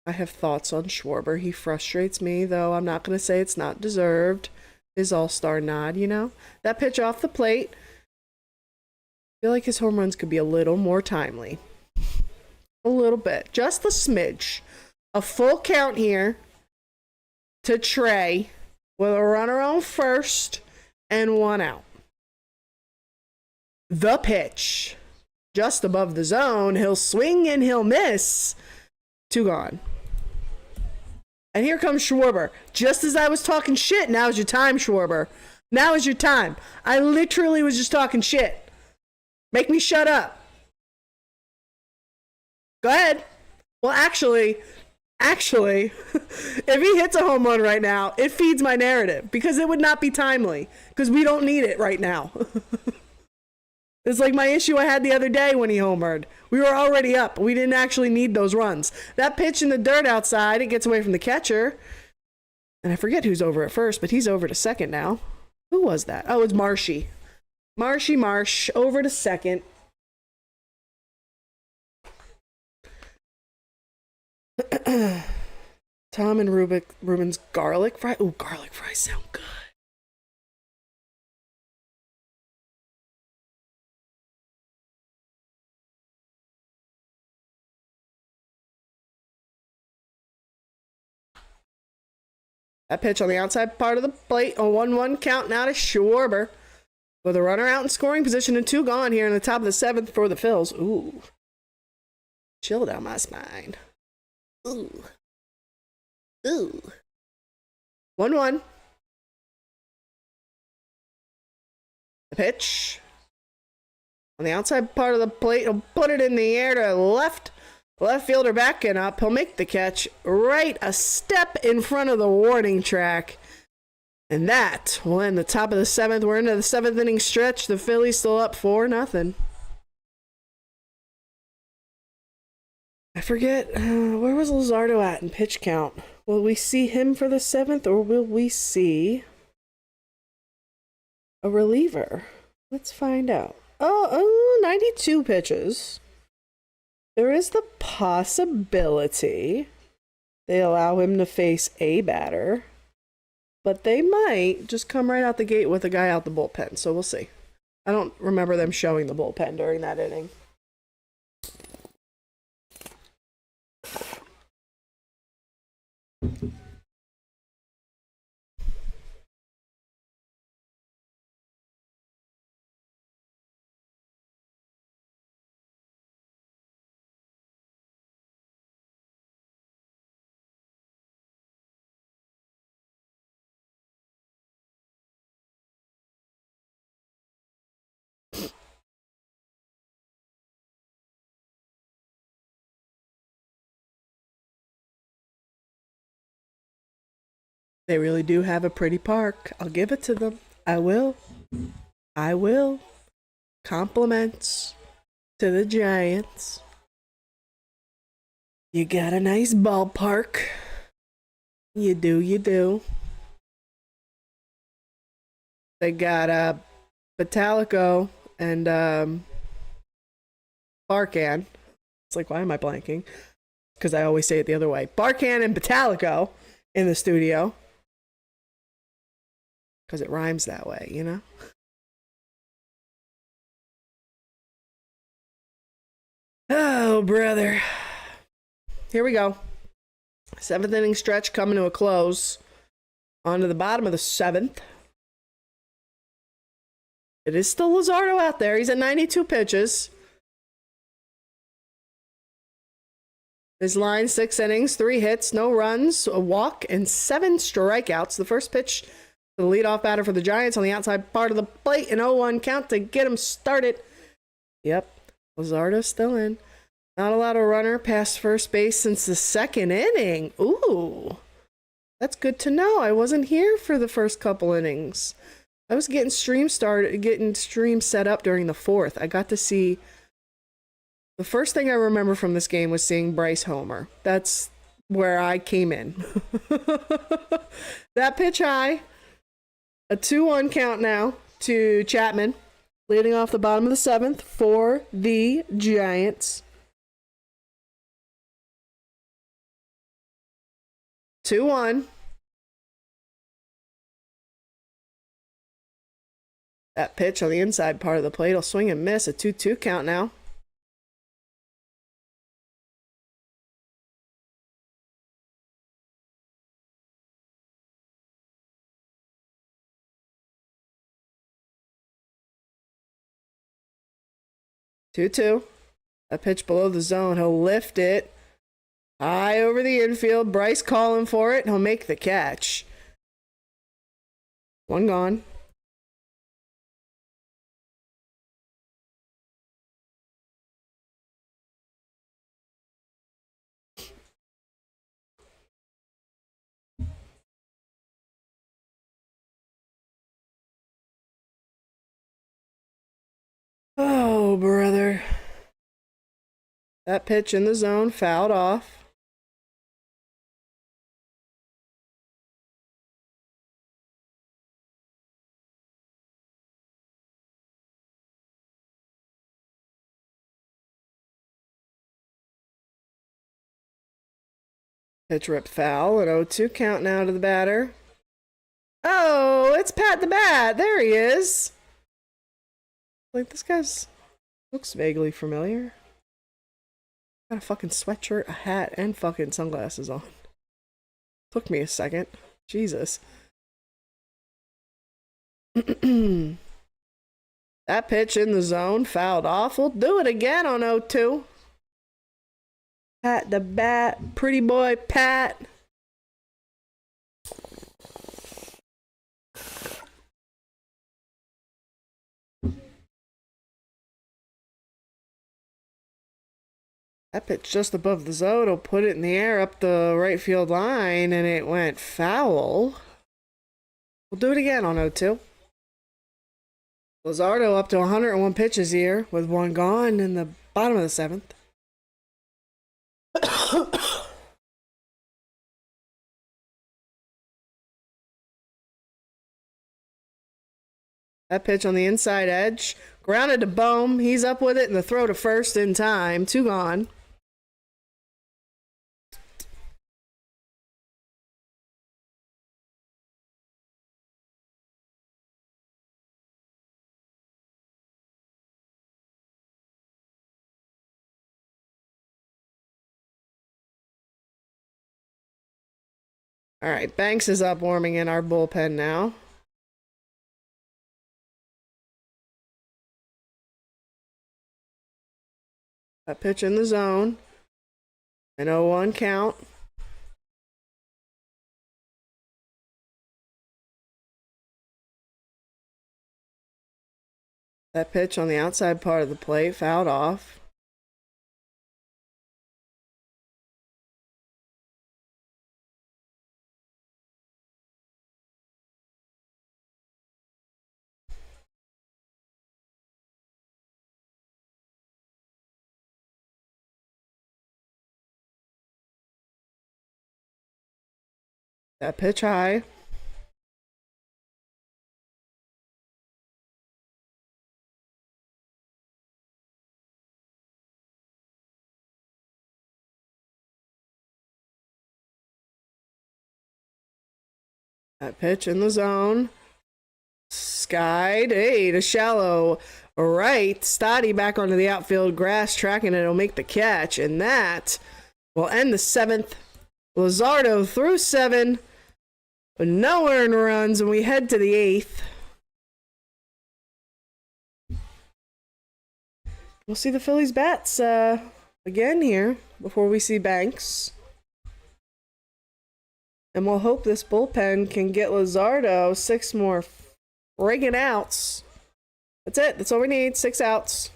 I have thoughts on Schwarber. He frustrates me, though I'm not going to say it's not deserved. His all-star nod, you know? That pitch off the plate. I feel like his home runs could be a little more timely. A little bit. Just a smidge. A full count here to Trey with a runner on first and 1 out. The pitch. Just above the zone. He'll swing and he'll miss. 2 gone. And here comes Schwarber. Just as I was talking shit, now's your time, Schwarber. Now is your time. I literally was just talking shit. Make me shut up. Go ahead. Well, actually, if he hits a home run right now, it feeds my narrative because it would not be timely because we don't need it right now. It's like my issue I had the other day when he homered. We were already up. We didn't actually need those runs. That pitch in the dirt outside, it gets away from the catcher. And I forget who's over at first, but he's over to second now. Who was that? Oh, it's Marsh. Marsh over to second. Tom and Ruben's garlic fry. Ooh, garlic fries sound good. That pitch on the outside part of the plate. A 1-1 count now to Schwarber. With a runner out in scoring position and 2 gone here in the top of the 7th for the Phils. Ooh. Chill down my spine. Ooh. Ooh. 1-1. The pitch. On the outside part of the plate. He'll put it in the air to left. Left fielder backing up. He'll make the catch right a step in front of the warning track. And that will end the top of the 7th. We're into the 7th inning stretch. The Phillies still up 4-0. I forget, where was Luzardo at in pitch count? Will we see him for the 7th or will we see a reliever? Let's find out. Oh, 92 pitches. There is the possibility they allow him to face a batter, but they might just come right out the gate with a guy out the bullpen, so we'll see. I don't remember them showing the bullpen during that inning. They really do have a pretty park. I'll give it to them. I will. Compliments to the Giants. You got a nice ballpark. You do. They got Batalico and Barkan. It's like, why am I blanking? Because I always say it the other way. Barkan and Batalico in the studio. Because it rhymes that way, you know? Oh, brother. Here we go. 7th inning stretch coming to a close. On to the bottom of the 7th. It is still Luzardo out there. He's at 92 pitches. His line, 6 innings, 3 hits, no runs, a walk, and 7 strikeouts. The first pitch to the leadoff batter for the Giants on the outside part of the plate. An 0-1 count to get him started. Yep, Luzardo's still in. Not allowed a runner past first base since the 2nd inning. Ooh, that's good to know. I wasn't here for the first couple innings. I was getting stream set up during the 4th. I got to see... The first thing I remember from this game was seeing Bryce homer. That's where I came in. That pitch high. A 2-1 count now to Chapman. Leading off the bottom of the 7th for the Giants. 2-1. That pitch on the inside part of the plate will swing and miss. A 2-2 count now. Two. A pitch below the zone. He'll lift it high over the infield. Bryce calling for it. He'll make the catch. 1 gone. Oh, brother. That pitch in the zone, fouled off. Pitch ripped foul. An 0-2 count now to the batter. Oh, it's Pat the Bat. There he is. Like, this guy's looks vaguely familiar. Got a fucking sweatshirt, a hat, and fucking sunglasses on. Took me a second. Jesus. That pitch in the zone, fouled off. We'll do it again on 0-2. Pat the Bat, pretty boy Pat. That pitch just above the zone will put it in the air up the right field line, and it went foul. We'll do it again on 0-2. Luzardo up to 101 pitches here with 1 gone in the bottom of the 7th. That pitch on the inside edge. Grounded to Bohm. He's up with it, and the throw to first in time. 2 gone. All right, Banks is up warming in our bullpen now. That pitch in the zone. An 0-1 count. That pitch on the outside part of the plate, fouled off. That pitch high. That pitch in the zone. Skied. Hey, to shallow All right, Stoddy back onto the outfield grass, tracking it. It'll make the catch, and that will end the 7th. Luzardo through 7, with no earned runs, and we head to the 8th. We'll see the Phillies bats again here before we see Banks. And we'll hope this bullpen can get Luzardo 6 more friggin' outs. That's it. That's all we need. 6 outs.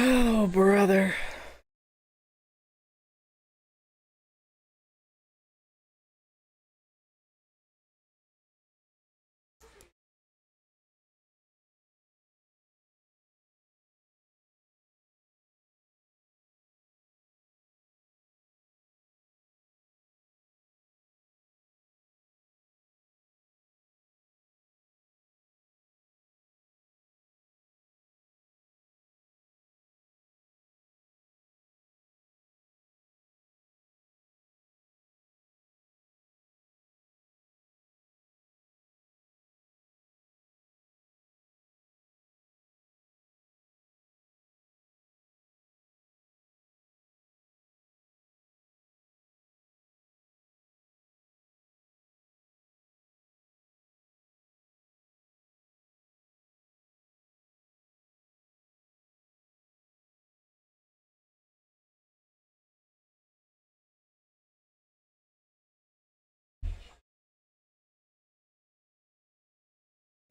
Oh, brother.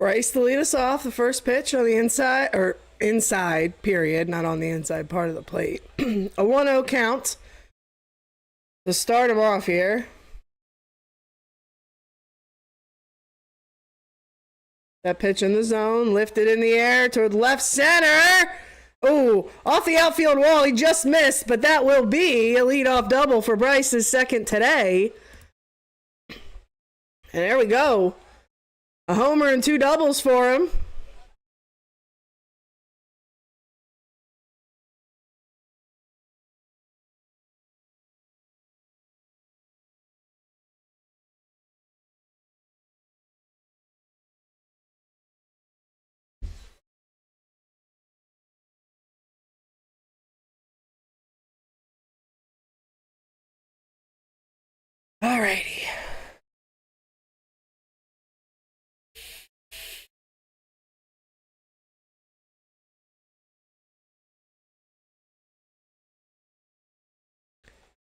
Bryce to lead us off. The first pitch on the inside, or inside, period, not on the inside part of the plate. A 1-0 count to start him off here. That pitch in the zone, lifted in the air toward left center. Oh, off the outfield wall. He just missed, but that will be a leadoff double for Bryce's second today. And there we go. A homer and 2 doubles for him. Alrighty.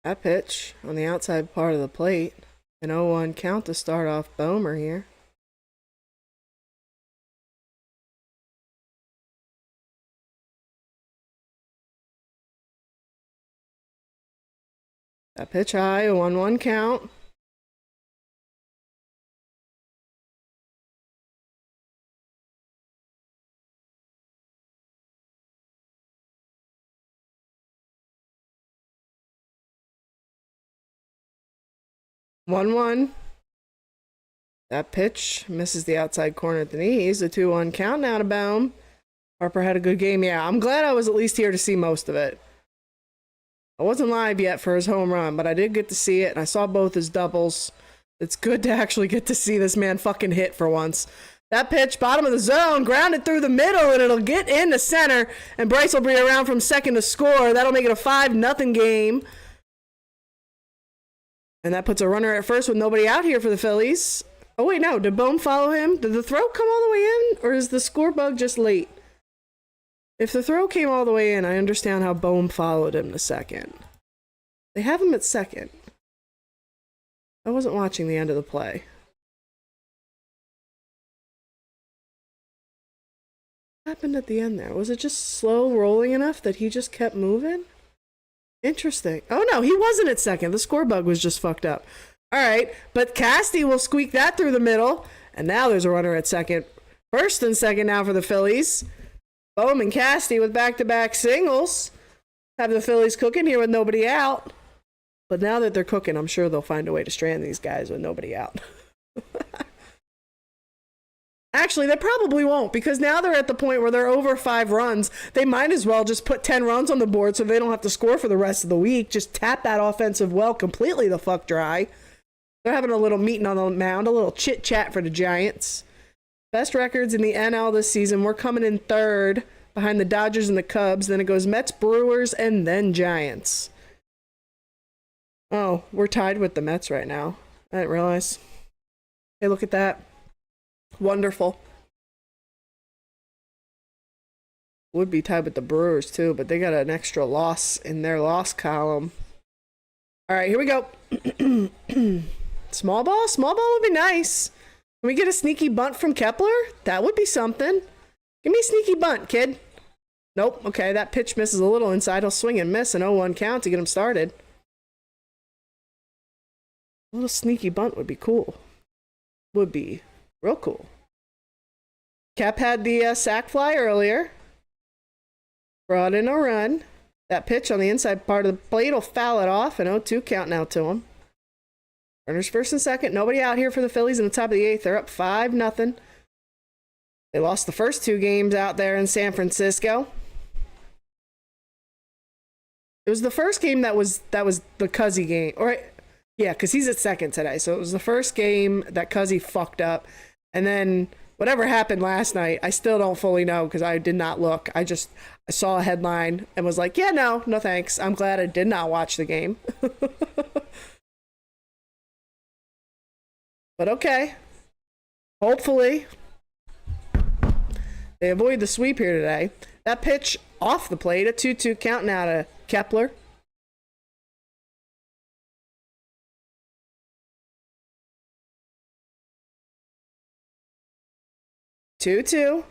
That pitch on the outside part of the plate. An 0-1 count to start off Bomer here. That pitch high, a 1-1 count. One. That pitch misses the outside corner at the knees. A 2-1 count now to Baum. Harper had a good game. Yeah, I'm glad I was at least here to see most of it. I wasn't live yet for his home run, but I did get to see it, and I saw both his doubles. It's good to actually get to see this man fucking hit for once. That pitch, bottom of the zone, grounded through the middle, and it'll get into center, and Bryce will bring it around from second to score. That'll make it a 5-0 game. And that puts a runner at first with nobody out here for the Phillies. Oh, wait, no. Did Bohm follow him? Did the throw come all the way in? Or is the score bug just late? If the throw came all the way in, I understand how Bohm followed him to second. They have him at second. I wasn't watching the end of the play. What happened at the end there? Was it just slow rolling enough that he just kept moving? Interesting. Oh, no, he wasn't at second. The score bug was just fucked up. All right, but Casty will squeak that through the middle, and now there's a runner at second. First and second now for the Phillies. Bohm and Casty with back-to-back singles. Have the Phillies cooking here with nobody out. But now that they're cooking, I'm sure they'll find a way to strand these guys with nobody out. Actually, they probably won't, because now they're at the point where they're over 5 runs. They might as well just put 10 runs on the board so they don't have to score for the rest of the week. Just tap that offensive well completely the fuck dry. They're having a little meeting on the mound, a little chit-chat for the Giants. Best records in the NL this season. We're coming in third behind the Dodgers and the Cubs. Then it goes Mets, Brewers, and then Giants. Oh, we're tied with the Mets right now. I didn't realize. Hey, look at that. Wonderful. Would be tied with the Brewers too, but they got an extra loss in their loss column. All right, here we go. Small ball would be nice. Can we get a sneaky bunt from Kepler? That would be something. Give me a sneaky bunt, kid. Nope. Okay, that pitch misses a little inside. He'll swing and miss an 0-1 count to get him started. A little sneaky bunt would be cool. Would be real cool. Kep had the sac fly earlier. Brought in a run. That pitch on the inside part of the plate will foul it off. An 0-2 count now to him. Runners first and second. Nobody out here for the Phillies in the top of the 8th. They're up 5-0. They lost the first 2 games out there in San Francisco. It was the first game that was the Cuzzy game. Or yeah, because he's at second today. So it was the first game that Cuzzy fucked up. And then whatever happened last night, I still don't fully know because I did not look. I saw a headline and was like, yeah, no thanks. I'm glad I did not watch the game. But okay. Hopefully they avoid the sweep here today. That pitch off the plate, a 2-2 count now to Kepler. Two.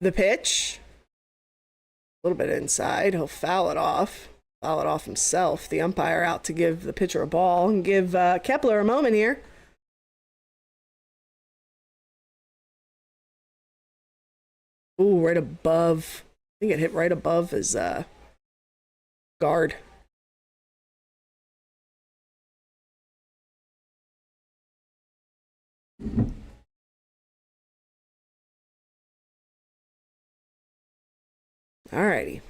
The pitch. A little bit inside. He'll foul it off. Foul it off himself. The umpire out to give the pitcher a ball and give Kepler a moment here. Ooh, right above. I think it hit right above his guard. Alrighty.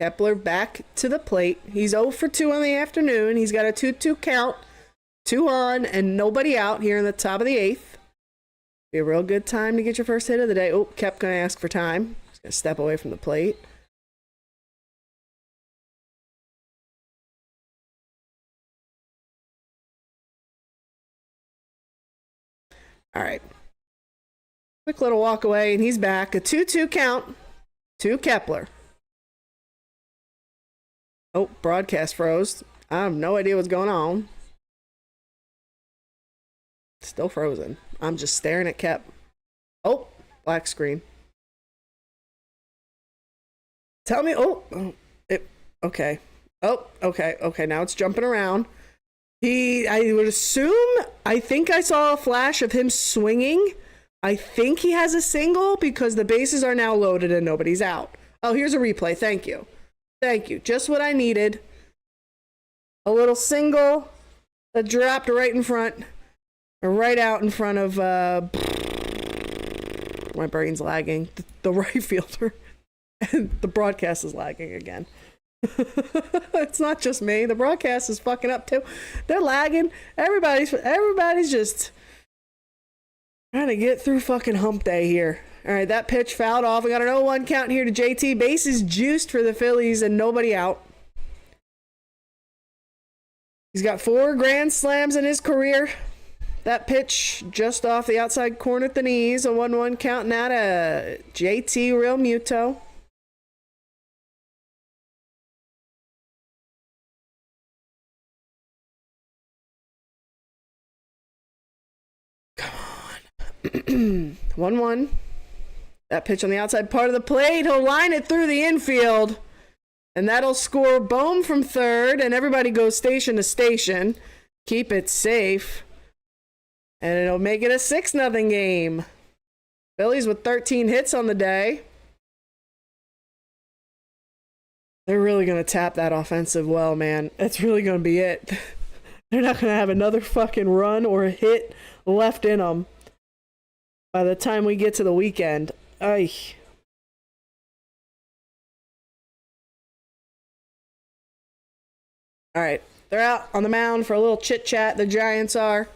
Kepler back to the plate. He's 0 for 2 on the afternoon. He's got a 2-2 count. 2 on and nobody out here in the top of the 8th. Be a real good time to get your first hit of the day. Oh, Kep gonna ask for time. He's gonna step away from the plate. All right. Quick little walk away, and he's back. A 2-2 count to Kepler. Oh, broadcast froze. I have no idea what's going on. Still frozen. I'm just staring at Kep. Oh, black screen. Tell me. Okay. Oh, okay. Now it's jumping around. I would assume, I think I saw a flash of him swinging. I think he has a single because the bases are now loaded and nobody's out. Oh, here's a replay. Thank you. Just what I needed. A little single that dropped right in front. Right out in front of, my brain's lagging. The right fielder. And the broadcast is lagging again. It's not just me. The broadcast is fucking up too. They're lagging. Everybody's just trying to get through fucking hump day here. All right, that pitch fouled off. We got an 0-1 count here to JT. Bases juiced for the Phillies and nobody out. He's got 4 grand slams in his career. That pitch just off the outside corner at the knees. A 1-1 count now to JT Real Muto. Come on. 1-1. That pitch on the outside part of the plate. He'll line it through the infield. And that'll score Bohm from third. And everybody goes station to station. Keep it safe. And it'll make it a 6-0 game. Phillies with 13 hits on the day. They're really going to tap that offensive well, man. That's really going to be it. They're not going to have another fucking run or a hit left in them by the time we get to the weekend. Ay. All right. They're out on the mound for a little chit-chat. The Giants are.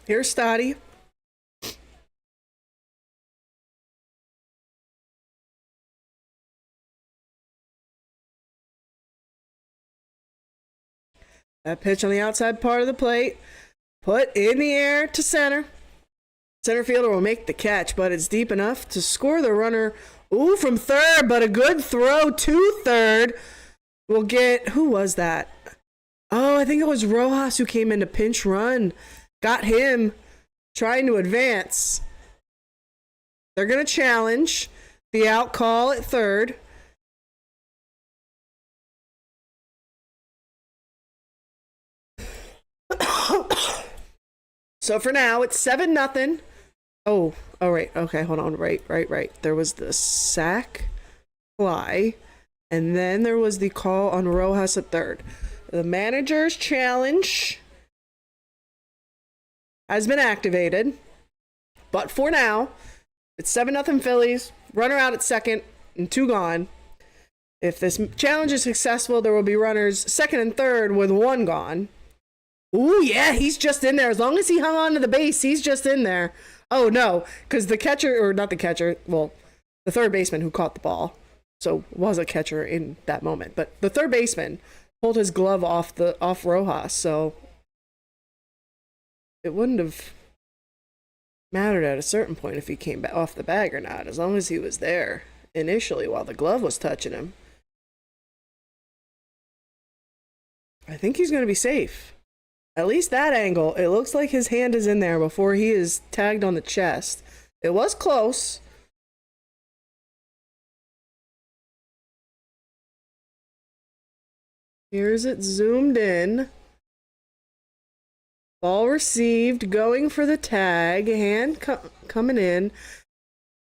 Here's Stotty. That pitch on the outside part of the plate. Put in the air to center. Center fielder will make the catch, but it's deep enough to score the runner. Ooh, from third, but a good throw to third. We'll get, who was that? Oh, I think it was Rojas who came in to pinch run. Got him trying to advance. They're going to challenge the out call at third. So for now, it's 7-0. Oh, right. Okay, hold on. Right. There was the sack fly, and then there was the call on Rojas at third. The manager's challenge has been activated, but for now, it's 7-0 Phillies. Runner out at second and 2 gone. If this challenge is successful, there will be runners second and third with 1 gone. Ooh, yeah, he's just in there. As long as he hung on to the base, he's just in there. Oh, no, because the catcher, or not the catcher, well, the third baseman who caught the ball, so was a catcher in that moment, but the third baseman pulled his glove off Rojas, so it wouldn't have mattered at a certain point if he came back off the bag or not, as long as he was there initially while the glove was touching him. I think he's going to be safe. At least that angle, it looks like his hand is in there before he is tagged on the chest. It was close. Here's it zoomed in. Ball received, going for the tag, hand coming in.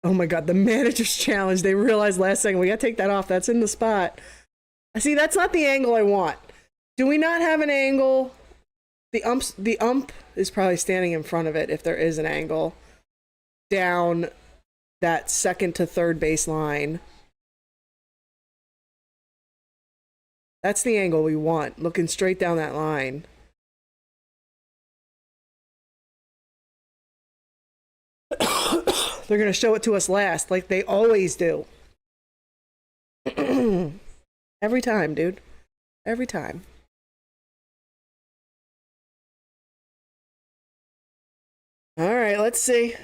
Oh my God, the manager's challenge. They realized last second, we gotta take that off. That's in the spot. See, that's not the angle I want. Do we not have an angle? The ump is probably standing in front of it if there is an angle down that second to third base line. That's the angle we want, looking straight down that line. They're going to show it to us last, like they always do. Every time, dude. Every time. All right, let's see.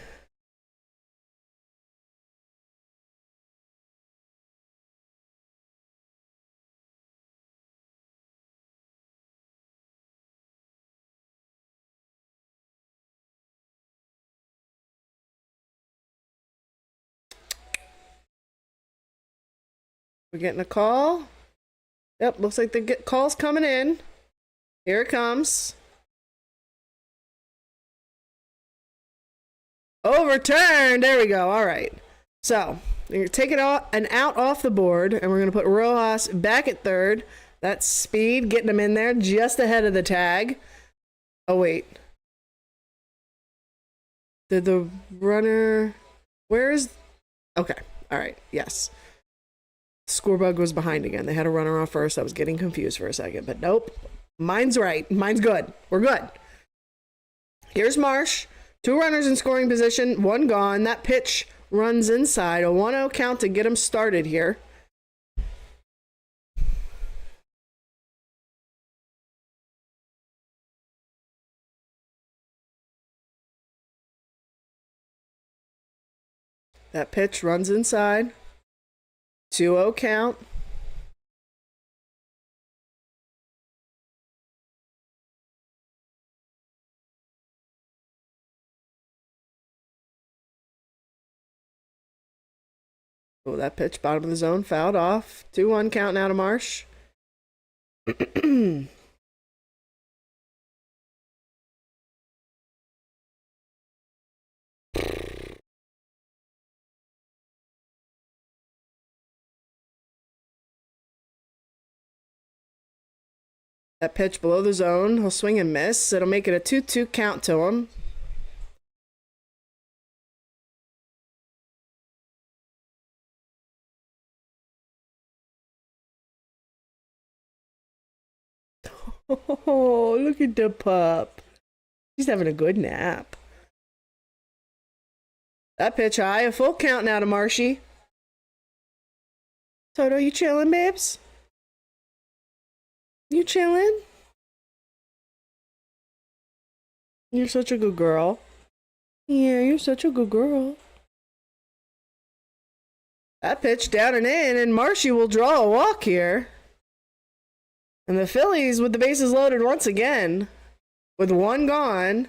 We're getting a call. Yep, looks like the call's coming in. Here it comes. Overturned. There we go. All right. So we're going to take an out off the board, and we're going to put Rojas back at third. That's speed, getting him in there just ahead of the tag. Oh, wait. Did the runner... Where is... Okay. All right. Yes. Scorebug was behind again. They had a runner off first. I was getting confused for a second, but nope. Mine's right. Mine's good. We're good. Here's Marsh Two runners in scoring position, one gone. That pitch runs inside. A 1-0 count to get him started here. That pitch runs inside. 2-0 count. Oh, that pitch, bottom of the zone, fouled off. 2-1 count now to Marsh. That pitch below the zone. He'll swing and miss. It'll make it a 2-2 count to him. Oh, look at the pup. He's having a good nap. That pitch high. A full count now to Marshy. Toto, you chilling, babes? You chilling? You're such a good girl. Yeah, you're such a good girl. That pitch down and in, and Marshy will draw a walk here. And the Phillies with the bases loaded once again, with one gone.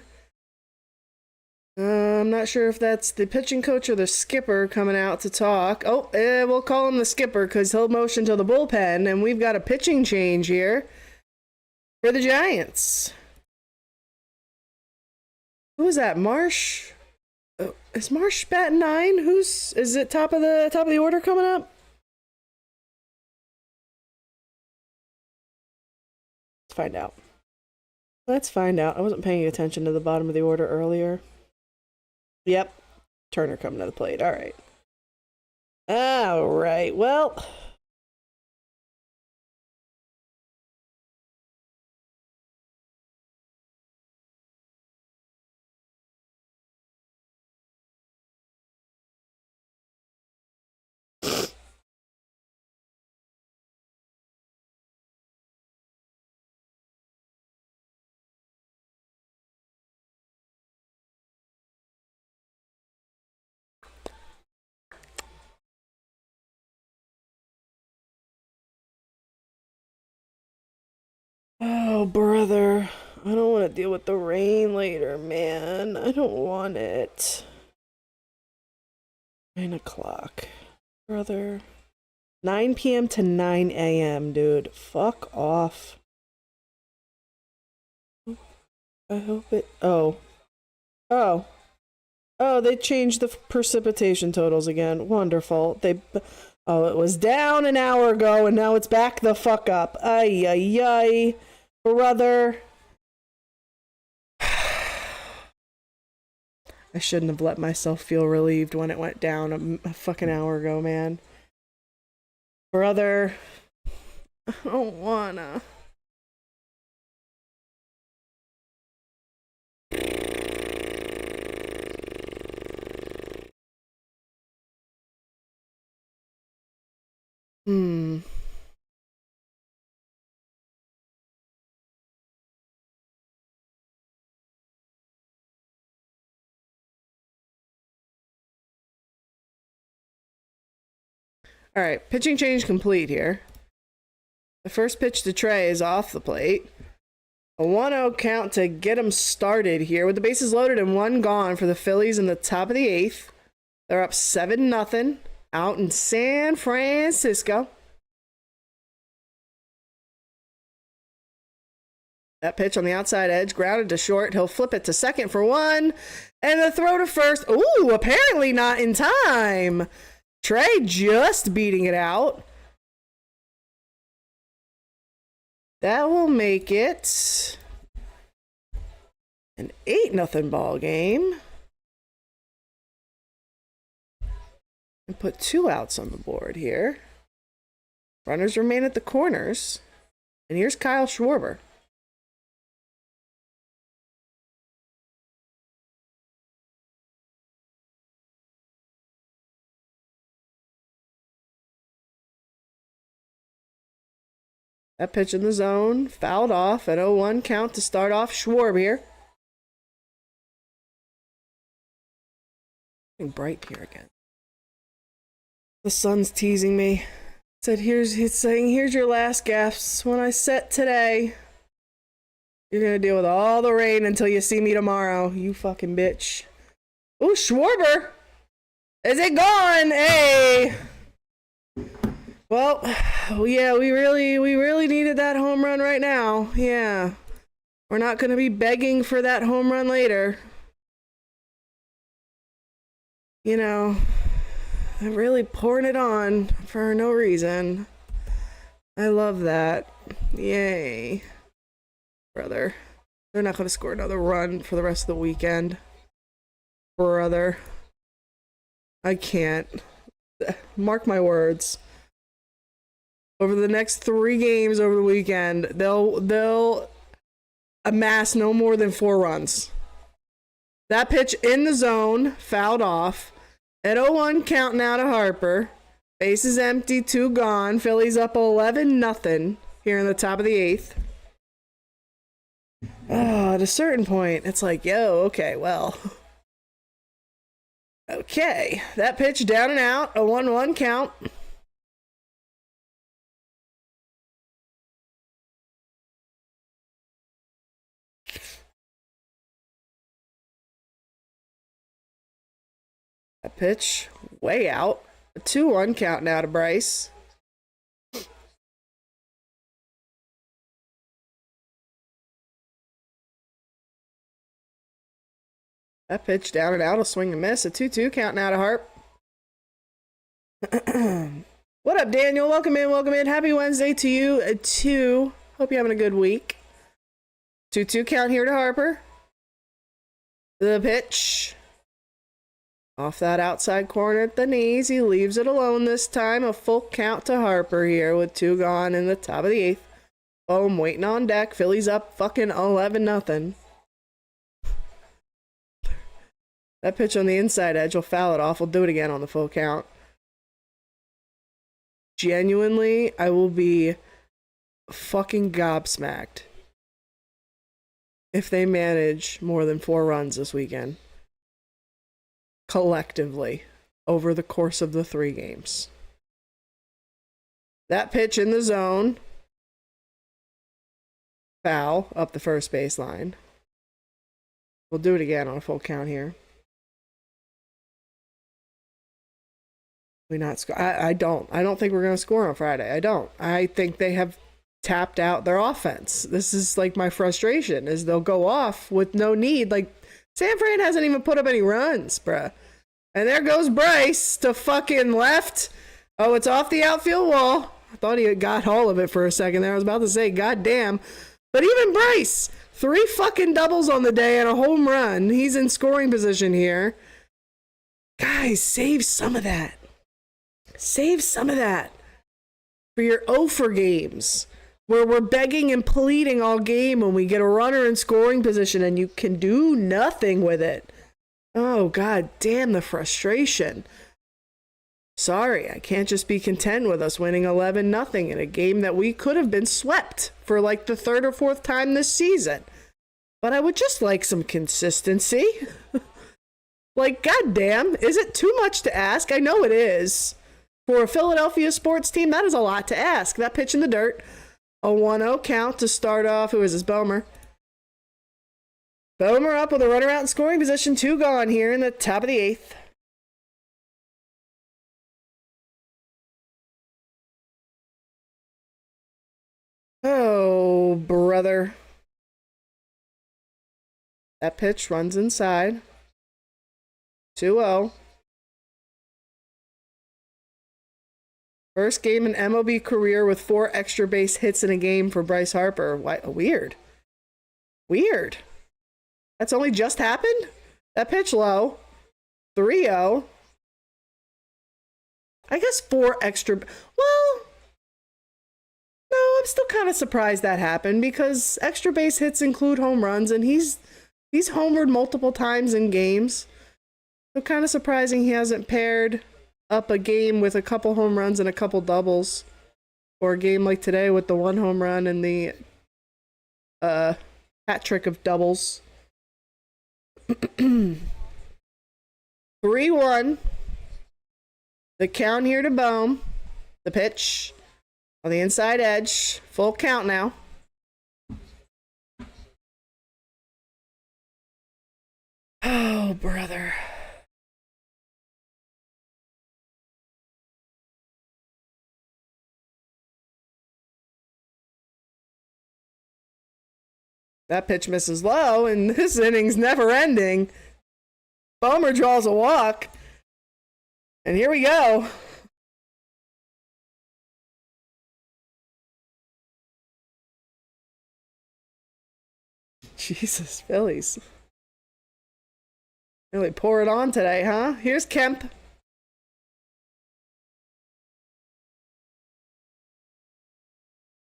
I'm not sure if that's the pitching coach or the skipper coming out to talk. Oh, we'll call him the skipper because he'll motion to the bullpen, and we've got a pitching change here for the Giants. Who is that? Marsh? Oh, is Marsh batting 9? Is it top of the order coming up? Let's find out. Let's find out. I wasn't paying attention to the bottom of the order earlier. Yep. Turner coming to the plate. All right. All right. Well. Oh, brother. I don't want to deal with the rain later, man. I don't want it. 9 o'clock. Brother. 9 p.m. to 9 a.m., dude. Fuck off. I hope it... Oh. Oh. Oh, they changed the precipitation totals again. Wonderful. Oh, it was down an hour ago, and now it's back the fuck up. Ay, ay, ay. Brother. I shouldn't have let myself feel relieved when it went down a fucking hour ago, man. Brother. I don't wanna. All right, pitching change complete here. The first pitch to Trey is off the plate. A 1-0 count to get him started here with the bases loaded and one gone for the Phillies in the top of the 8th. They're up 7-0 out in San Francisco. That pitch on the outside edge, grounded to short. He'll flip it to second for 1. And the throw to first. Ooh, apparently not in time. Trey just beating it out. That will make it an 8-0 ball game. And put 2 outs on the board here. Runners remain at the corners. And here's Kyle Schwarber. That pitch in the zone, fouled off at 0-1 count to start off Schwarb here. Getting bright here again. The sun's teasing me. It's saying, here's your last gaffes. When I set today, you're gonna deal with all the rain until you see me tomorrow, you fucking bitch. Ooh, Schwarber! Is it gone? Hey! Well, yeah, we really needed that home run right now. Yeah. We're not gonna be begging for that home run later. You know, I'm really pouring it on for no reason. I love that. Yay. Brother. They're not going to score another run for the rest of the weekend. Brother. I can't. Mark my words. Over the next 3 games over the weekend, they'll amass no more than 4 runs. That pitch in the zone, fouled off. At 0-1 count now to Harper. Bases empty, 2 gone. Phillies up 11-0 here in the top of the 8th. At a certain point, it's like, yo, okay, well. Okay, that pitch down and out, a 1-1 count. That pitch way out. A 2-1 count now to Bryce. That pitch down and out, a swing and miss. A 2-2 count now to Harp. What up, Daniel? Welcome in, welcome in. Happy Wednesday to you, too. Hope you're having a good week. 2-2 count here to Harper. The pitch. Off that outside corner at the knees. He leaves it alone this time. A full count to Harper here with 2 gone in the top of the 8th. Boom, waiting on deck. Phillies up fucking 11-0. That pitch on the inside edge will foul it off. We'll do it again on the full count. Genuinely, I will be fucking gobsmacked if they manage more than 4 runs this weekend. Collectively, over the course of the 3 games. That pitch in the zone. Foul up the first baseline. We'll do it again on a full count here. We not score. I don't think we're gonna score on Friday. I don't. I think they have tapped out their offense. This is like my frustration is they'll go off with no need. Like San Fran hasn't even put up any runs, bruh. And there goes Bryce to fucking left. Oh, it's off the outfield wall. I thought he had got all of it for a second there. I was about to say, goddamn. But even Bryce, 3 fucking doubles on the day and a home run. He's in scoring position here. Guys, save some of that. Save some of that for your over games where we're begging and pleading all game when we get a runner in scoring position and you can do nothing with it. Oh, god damn the frustration. Sorry, I can't just be content with us winning 11-0 in a game that we could have been swept for like the 3rd or 4th time this season. But I would just like some consistency. Like, goddamn, is it too much to ask? I know it is. For a Philadelphia sports team, that is a lot to ask. That pitch in the dirt. A 1-0 count to start off. Who is this? Bomer. Bomer up with a runner out in scoring position. 2 gone here in the top of the 8th. Oh, brother. That pitch runs inside. 2-0. First game in MLB career with 4 extra base hits in a game for Bryce Harper. What? Weird. Weird. That's only just happened? That pitch low. 3-0. I guess 4 extra. Well, no, I'm still kind of surprised that happened because extra base hits include home runs, and he's homered multiple times in games. So kind of surprising he hasn't paired up a game with a couple home runs and a couple doubles. Or a game like today with the 1 home run and the hat trick of doubles. 3-1. The count here to Bohm. The pitch on the inside edge. Full count now. Oh, brother. That pitch misses low, and this inning's never ending. Bomer draws a walk. And here we go. Jesus, Phillies. Really pour it on today, huh? Here's Kemp.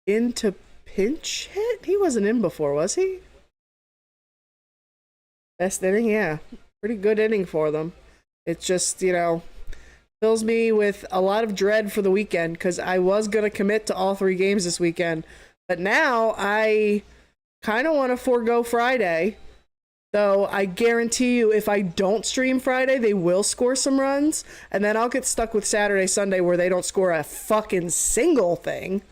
Into pinch hit? He wasn't in before, was he? Best inning? Yeah. Pretty good inning for them. It's just, you know, fills me with a lot of dread for the weekend because I was going to commit to all 3 games this weekend. But now I kind of want to forego Friday. Though I guarantee you if I don't stream Friday, they will score some runs. And then I'll get stuck with Saturday, Sunday where they don't score a fucking single thing.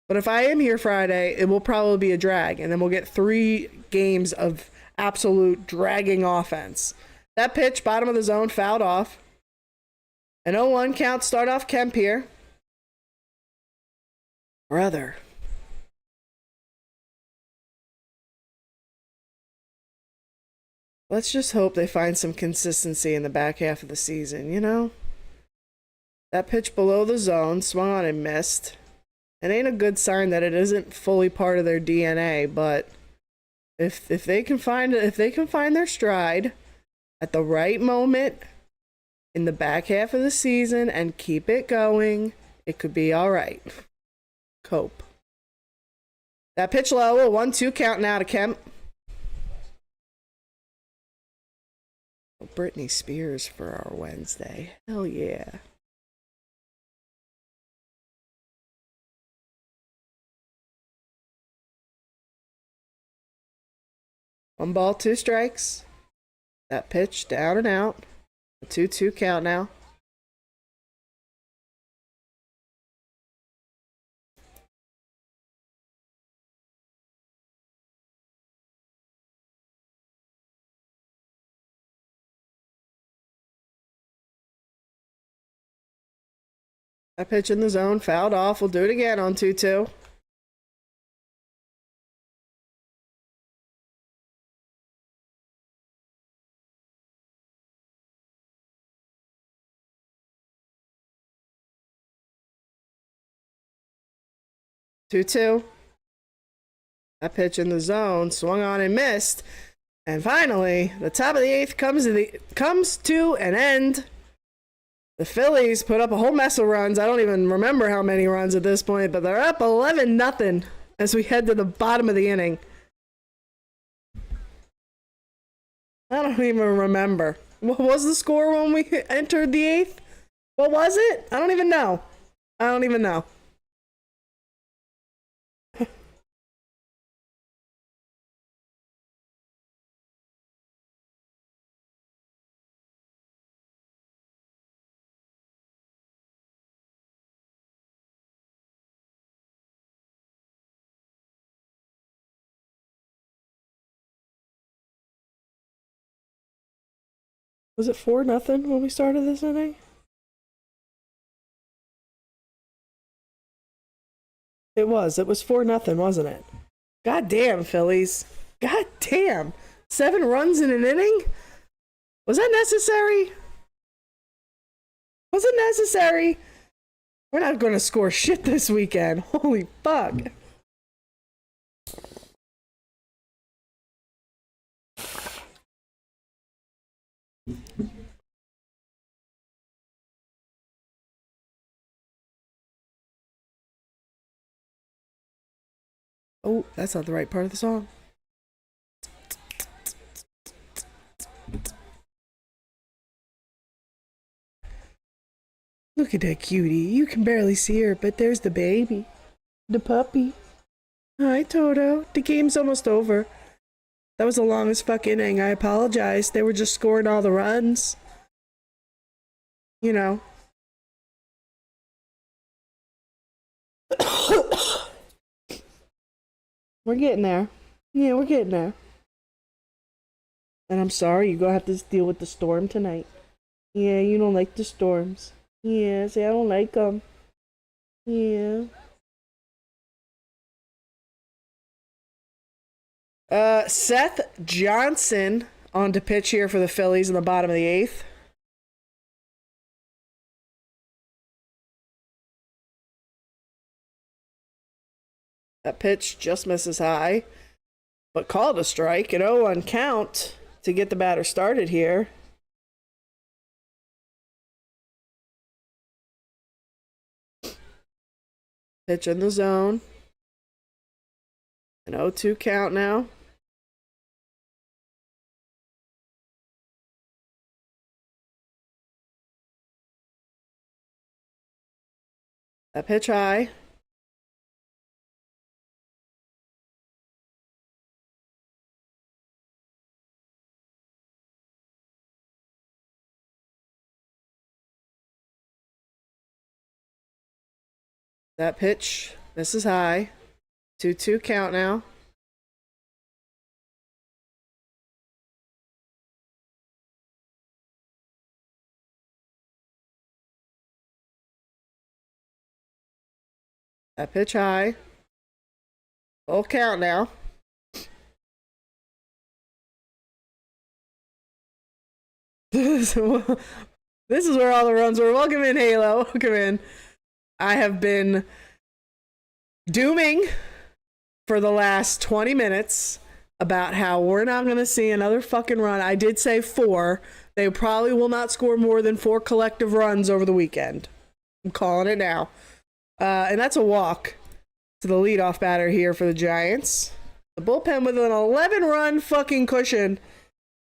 But if I am here Friday, it will probably be a drag. And then we'll get 3 games of absolute dragging offense. That pitch, bottom of the zone, fouled off. An 0-1 count, start off Kemp here. Brother. Let's just hope they find some consistency in the back half of the season, you know? That pitch below the zone, swung on and missed. It ain't a good sign that it isn't fully part of their DNA, but if they can find their stride at the right moment in the back half of the season and keep it going, it could be all right. Cope. That pitch low, a 1-2 count now to Kemp. Britney Spears for our Wednesday. Hell yeah. One ball, 2 strikes. That pitch down and out. A 2-2 count now. That pitch in the zone, fouled off. We'll do it again on 2-2. That pitch in the zone, swung on and missed. And finally, the top of the 8th comes to an end. The Phillies put up a whole mess of runs. I don't even remember how many runs at this point, but they're up 11-0 as we head to the bottom of the inning. I don't even remember. What was the score when we entered the 8th? What was it? I don't even know. Was it 4-0 when we started this inning? It was 4-0, wasn't it? God damn, Phillies. God damn. 7 runs in an inning? Was that necessary? Was it necessary? We're not going to score shit this weekend. Holy fuck. Oh, that's not the right part of the song. Look at that cutie. You can barely see her, but there's the baby. The puppy. Hi, Toto. The game's almost over. That was the longest fuck inning. I apologize. They were just scoring all the runs. You know. We're getting there. Yeah, we're getting there. And I'm sorry, you're gonna have to deal with the storm tonight. Yeah, you don't like the storms. Yeah, see, I don't like them. Yeah. Seth Johnson on to pitch here for the Phillies in the bottom of the 8th. That pitch just misses high, but called a strike. An 0-1 count to get the batter started here. Pitch in the zone. An 0-2 count now. That pitch high. That pitch misses high. 2-2 count now. That pitch high. Full count now. This is where all the runs were. Welcome in, Halo. Welcome in. I have been dooming for the last 20 minutes about how we're not going to see another fucking run. I did say 4. They probably will not score more than 4 collective runs over the weekend. I'm calling it now. And that's a walk to the leadoff batter here for the Giants. The bullpen with an 11-run fucking cushion.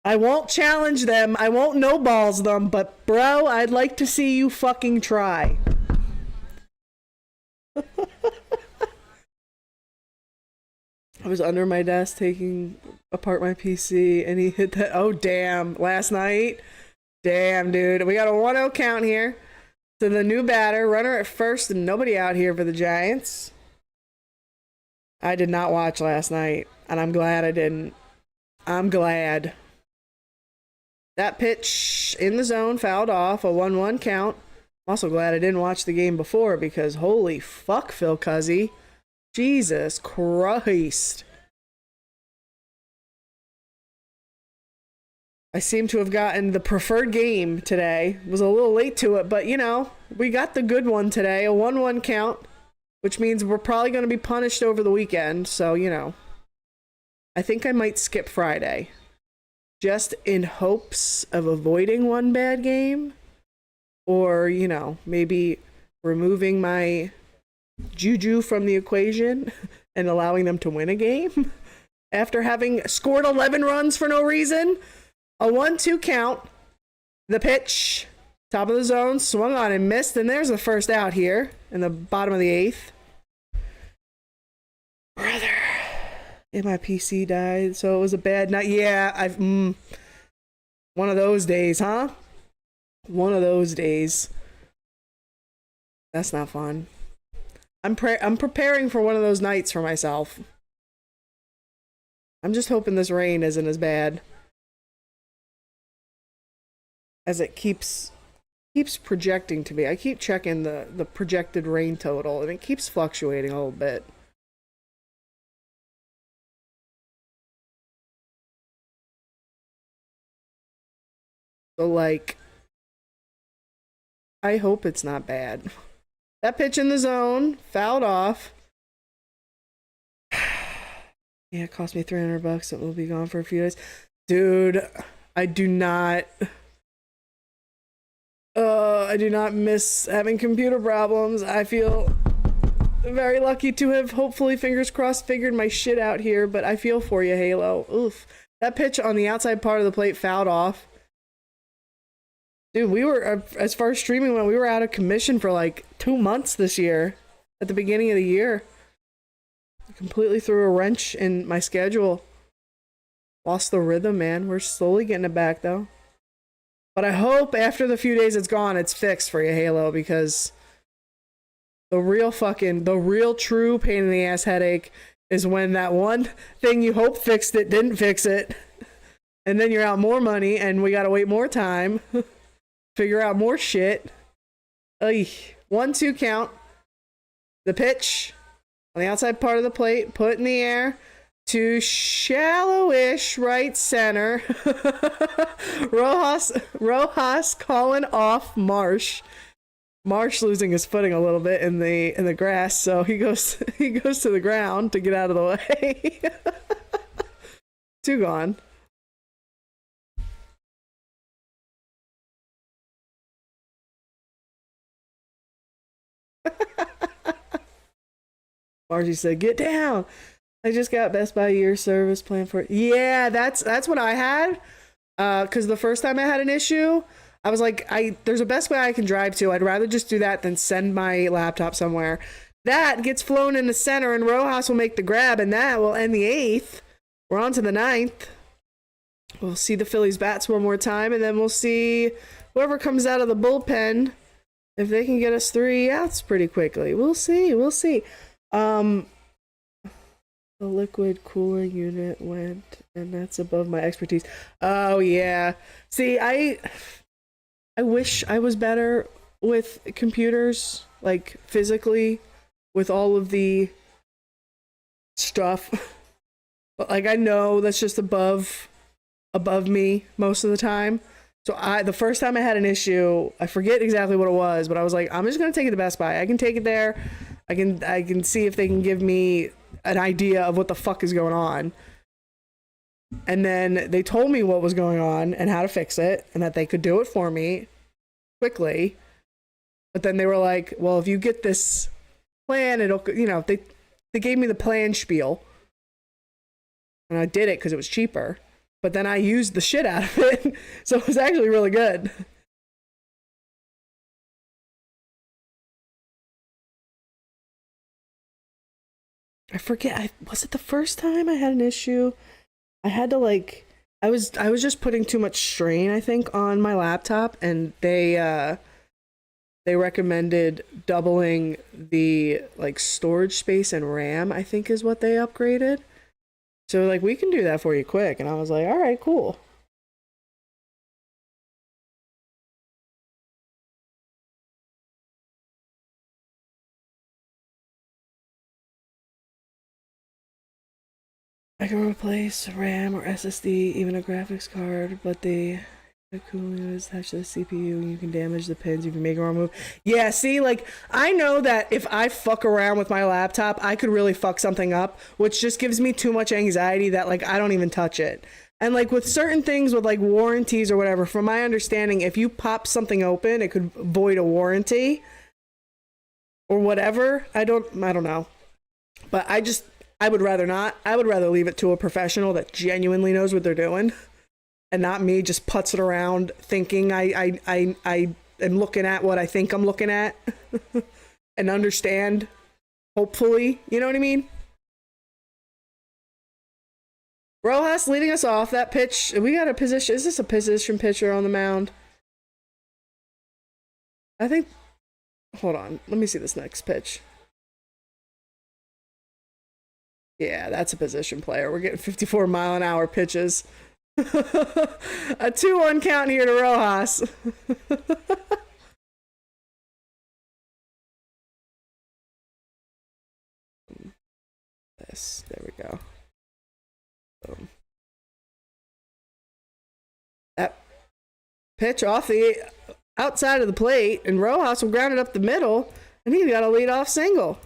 I won't challenge them. I won't no-balls them. But, bro, I'd like to see you fucking try. I was under my desk taking apart my PC, and he hit that. Oh, damn. Last night? Damn, dude. We got a 1-0 count here. To the new batter, runner at first and nobody out here for the Giants. I did not watch last night, and I'm glad I didn't. I'm glad. That pitch in the zone, fouled off, a 1-1 count. I'm also glad I didn't watch the game before because holy fuck, Phil Cuzzy. Jesus Christ. I seem to have gotten the preferred game today. Was a little late to it, but you know, we got the good one today. A 1-1 count, which means we're probably going to be punished over the weekend. So, you know, I think I might skip Friday just in hopes of avoiding one bad game or, you know, maybe removing my juju from the equation and allowing them to win a game after having scored 11 runs for no reason. A 1-2 count. The pitch, top of the zone, swung on and missed, and there's the first out here in the bottom of the 8th. Brother, and my PC died, so it was a bad night. Yeah, one of those days, huh? One of those days. That's not fun. I'm preparing for one of those nights for myself. I'm just hoping this rain isn't as bad as it keeps projecting to be. I keep checking the projected rain total, and it keeps fluctuating a little bit. So, like, I hope it's not bad. That pitch in the zone, fouled off. Yeah, it cost me $300. It will be gone for a few days. Dude, I do not miss having computer problems. I feel very lucky to have, hopefully, fingers crossed, figured my shit out here, but I feel for you, Halo. Oof. That pitch on the outside part of the plate fouled off. Dude, we were, as far as streaming went, we were out of commission for like 2 months this year. At the beginning of the year. I completely threw a wrench in my schedule. Lost the rhythm, man. We're slowly getting it back, though. But I hope after the few days it's gone, it's fixed for you, Halo, because the real true pain in the ass headache is when that one thing you hope fixed it didn't fix it. And then you're out more money and we gotta wait more time. Figure out more shit. 1-2 count. The pitch on the outside part of the plate, put in the air to shallowish right center. Rojas calling off Marsh. Marsh losing his footing a little bit in the grass, so he goes to the ground to get out of the way. 2 gone. Margie said, "Get down. I just got Best Buy year service plan for it." Yeah, that's what I had. Because the first time I had an issue, I was like, there's a Best Buy I can drive to. I'd rather just do that than send my laptop somewhere. That gets flown in the center, and Rojas will make the grab, and that will end the 8th. We're on to the 9th. We'll see the Phillies bats one more time, and then we'll see whoever comes out of the bullpen if they can get us 3 outs pretty quickly. We'll see. The liquid cooling unit went, and that's above my expertise. Oh yeah. See, I wish I was better with computers, like physically, with all of the stuff. But like I know that's just above me most of the time. So the first time I had an issue, I forget exactly what it was, but I was like, I'm just gonna take it to Best Buy. I can take it there. I can see if they can give me an idea of what the fuck is going on. And then they told me what was going on and how to fix it, and that they could do it for me quickly. But then they were like, well, if you get this plan, it'll, they gave me the plan spiel. And I did it because it was cheaper. But then I used the shit out of it. So it was actually really good. I forget. Was it the first time I had an issue? I had to I was just putting too much strain, I think, on my laptop, and they recommended doubling the storage space and RAM, I think is what they upgraded. So we can do that for you quick, and I was like, all right, cool. I can replace RAM or SSD, even a graphics card, but the cooling is attached to the CPU and you can damage the pins if you make a wrong move. Yeah, see, I know that if I fuck around with my laptop, I could really fuck something up, which just gives me too much anxiety that I don't even touch it. And with certain things with warranties or whatever, from my understanding, if you pop something open, it could void a warranty or whatever. I don't know. But I would rather not. I would rather leave it to a professional that genuinely knows what they're doing, and not me just putzing around thinking I am looking at what I think I'm looking at and understand, hopefully. You know what I mean? Rojas leading us off. That pitch, we got a position. Is this a position pitcher on the mound? I think. Hold on. Let me see this next pitch. Yeah, that's a position player. We're getting 54-mile-an-hour pitches. A 2-1 count here to Rojas. There we go. Boom. That pitch off the outside of the plate, and Rojas will ground it up the middle, and he got a leadoff single.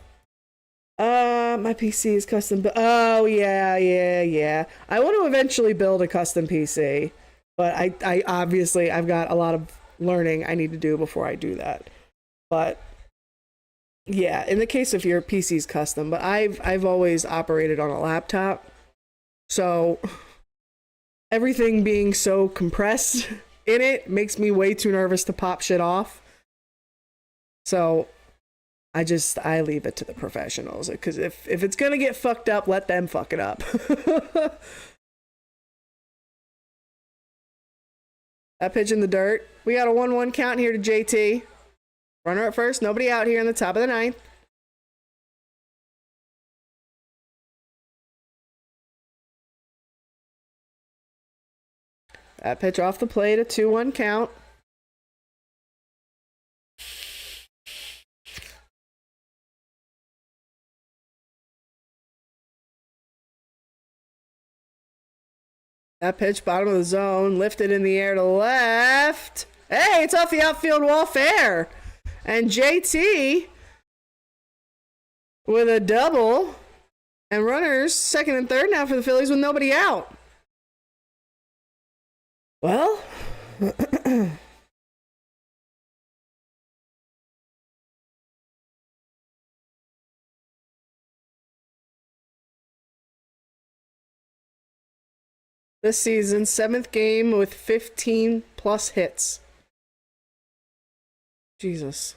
My PC is custom. Oh yeah. I want to eventually build a custom PC, but I obviously I've got a lot of learning I need to do before I do that. But yeah, in the case of your PC's custom, but I've always operated on a laptop, so everything being so compressed in it makes me way too nervous to pop shit off. So I leave it to the professionals, because if it's gonna get fucked up, let them fuck it up. That pitch in the dirt. We got a 1-1 count here to JT. Runner at first, nobody out here in the top of the ninth. That pitch off the plate, a 2-1 count. That pitch, bottom of the zone, lifted in the air to left. Hey, it's off the outfield wall, fair. And JT with a double. And runners second and third now for the Phillies with nobody out. Well, this season, 7th game with 15 plus hits. Jesus.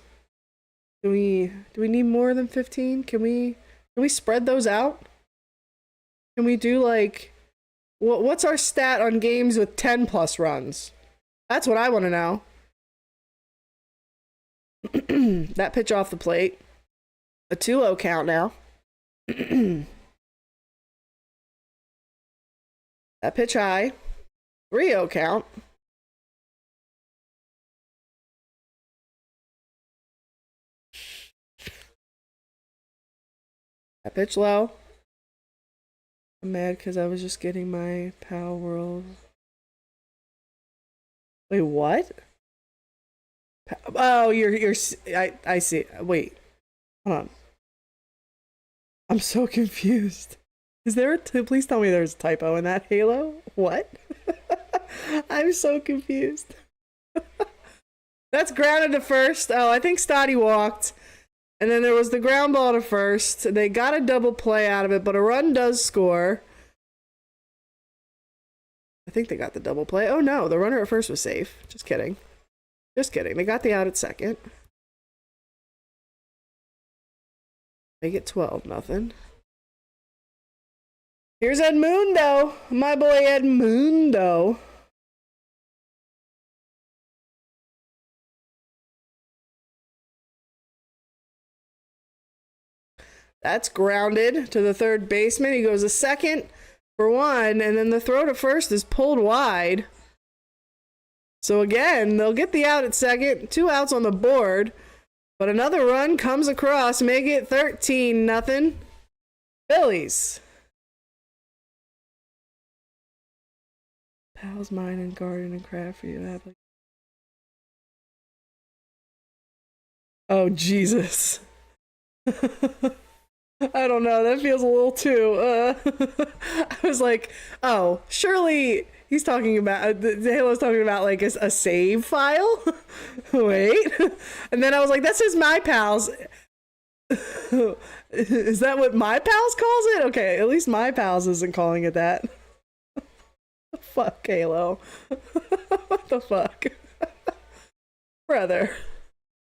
Do we need more than 15? Can we spread those out? Can we do like, what's our stat on games with 10 plus runs? That's what I want to know. That pitch off the plate. A 2-0 count now. That pitch high. 3-0 count. That pitch low. I'm mad because I was just getting my Power World. Wait, what? Oh, I see. Wait. Hold on. I'm so confused. Is there a please tell me there's a typo in that Halo? What? I'm so confused. That's grounded to first. Oh, I think Stotty walked. And then there was the ground ball to first. They got a double play out of it, but a run does score. I think they got the double play. Oh no, the runner at first was safe. Just kidding. Just kidding. They got the out at second. Make it 12-0. Here's Edmundo. My boy Edmundo. That's grounded to the third baseman. He goes a second for 1, and then the throw to first is pulled wide. So again, they'll get the out at second. 2 outs on the board. But another run comes across, make it 13-0. Phillies. Pals, mine, and garden and craft for you. Have like... Oh, Jesus. I don't know. That feels a little too. I was like, oh, surely he's talking about Halo's talking about like a save file. Wait, and then I was like, that says my pals. Is that what my pals calls it? Okay, at least my pals isn't calling it that. Fuck Halo. What the fuck, brother?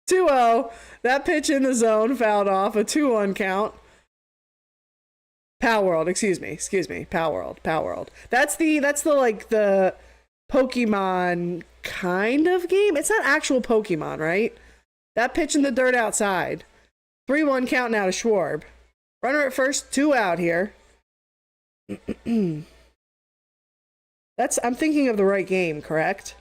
2-0. That pitch in the zone fouled off, a 2-1 count. Power World, excuse me, Power World. That's the like the Pokemon kind of game. It's not actual Pokemon, right? That pitch in the dirt outside. 3-1 count now to Schwarb. Runner at first, 2 out here. I'm thinking of the right game, correct?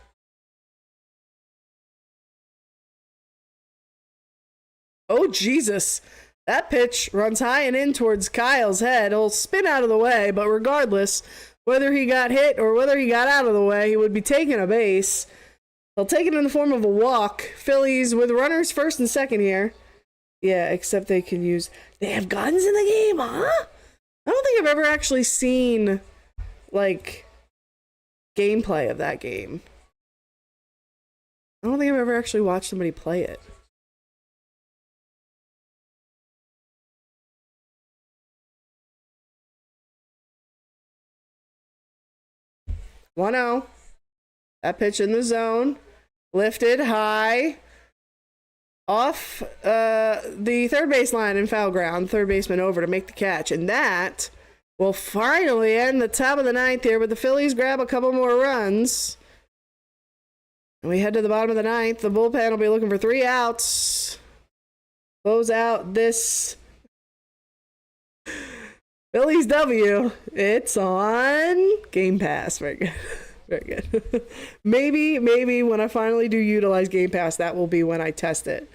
Oh, Jesus. That pitch runs high and in towards Kyle's head. He'll spin out of the way, but regardless, whether he got hit or whether he got out of the way, he would be taking a base. They'll take it in the form of a walk. Phillies with runners first and second here. Yeah, except they have guns in the game, huh? I don't think I've ever actually seen, like, gameplay of that game. I don't think I've ever actually watched somebody play it. One 0. That pitch in the zone. Lifted high. Off the third base line in foul ground. Third baseman over to make the catch. And that will finally end the top of the ninth here with the Phillies grab a couple more runs. And we head to the bottom of the ninth. The bullpen will be looking for 3 outs. Close out this Phillies W. It's on Game Pass. Very good. Very good. maybe when I finally do utilize Game Pass, that will be when I test it.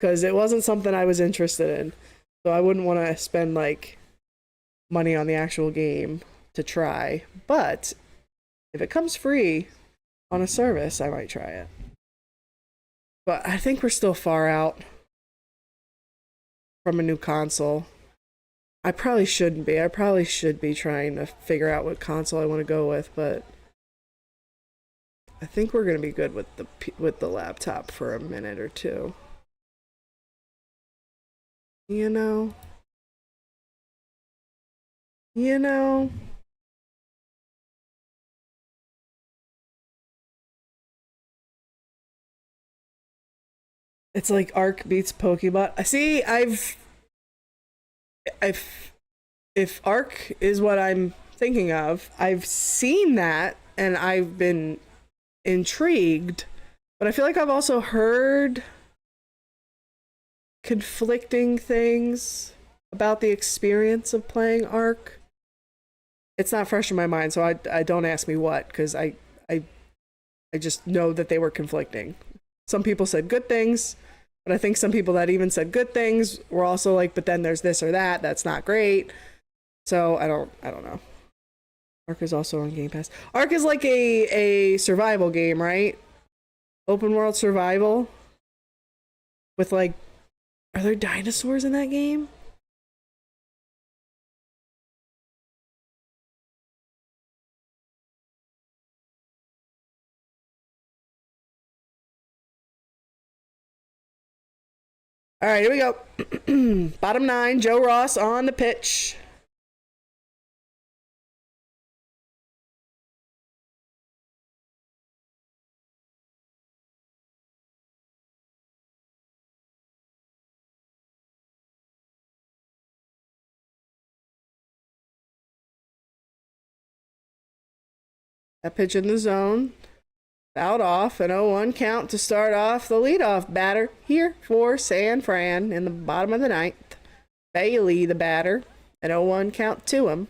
Because it wasn't something I was interested in. So I wouldn't want to spend, like, money on the actual game to try. But if it comes free on a service, I might try it. But I think we're still far out from a new console. I probably shouldn't be. I probably should be trying to figure out what console I want to go with, but I think we're going to be good with the laptop for a minute or two. You know. It's like Arc beats Pokemon. I see. If Arc is what I'm thinking of, I've seen that and I've been intrigued, but I feel like I've also heard conflicting things about the experience of playing Arc. It's not fresh in my mind, so I don't ask me what, because I just know that they were conflicting. Some people said good things, but I think some people that even said good things were also like, but then there's this or that, that's not great. So I don't know. Arc is also on Game Pass. Arc is like a survival game, right? Open world survival. With like, are there dinosaurs in that game? All right, here we go. Bottom 9, Joe Ross on the pitch. That pitch in the zone. Fouled off, an 0-1 count to start off the leadoff batter here for San Fran in the bottom of the ninth. Bailey, the batter, an 0-1 count to him.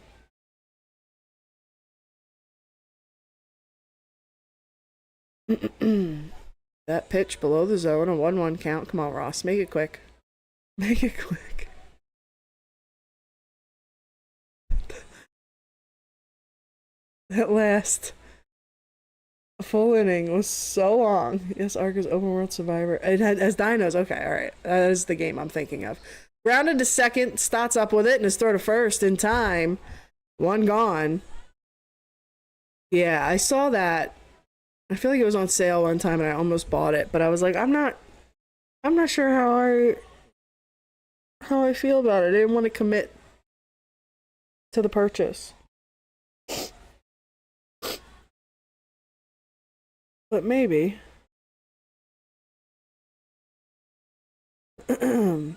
That pitch below the zone, a 1-1 count. Come on, Ross, make it quick. Make it quick. That last full inning was so long. Yes, Arc is open world survivor. It has dinos. Okay, all right. That is the game I'm thinking of. Grounded to second. Stotts up with it and his throw to first in time. 1 gone. Yeah, I saw that. I feel like it was on sale one time and I almost bought it, but I was like, I'm not sure how I feel about it. I didn't want to commit to the purchase. But maybe. That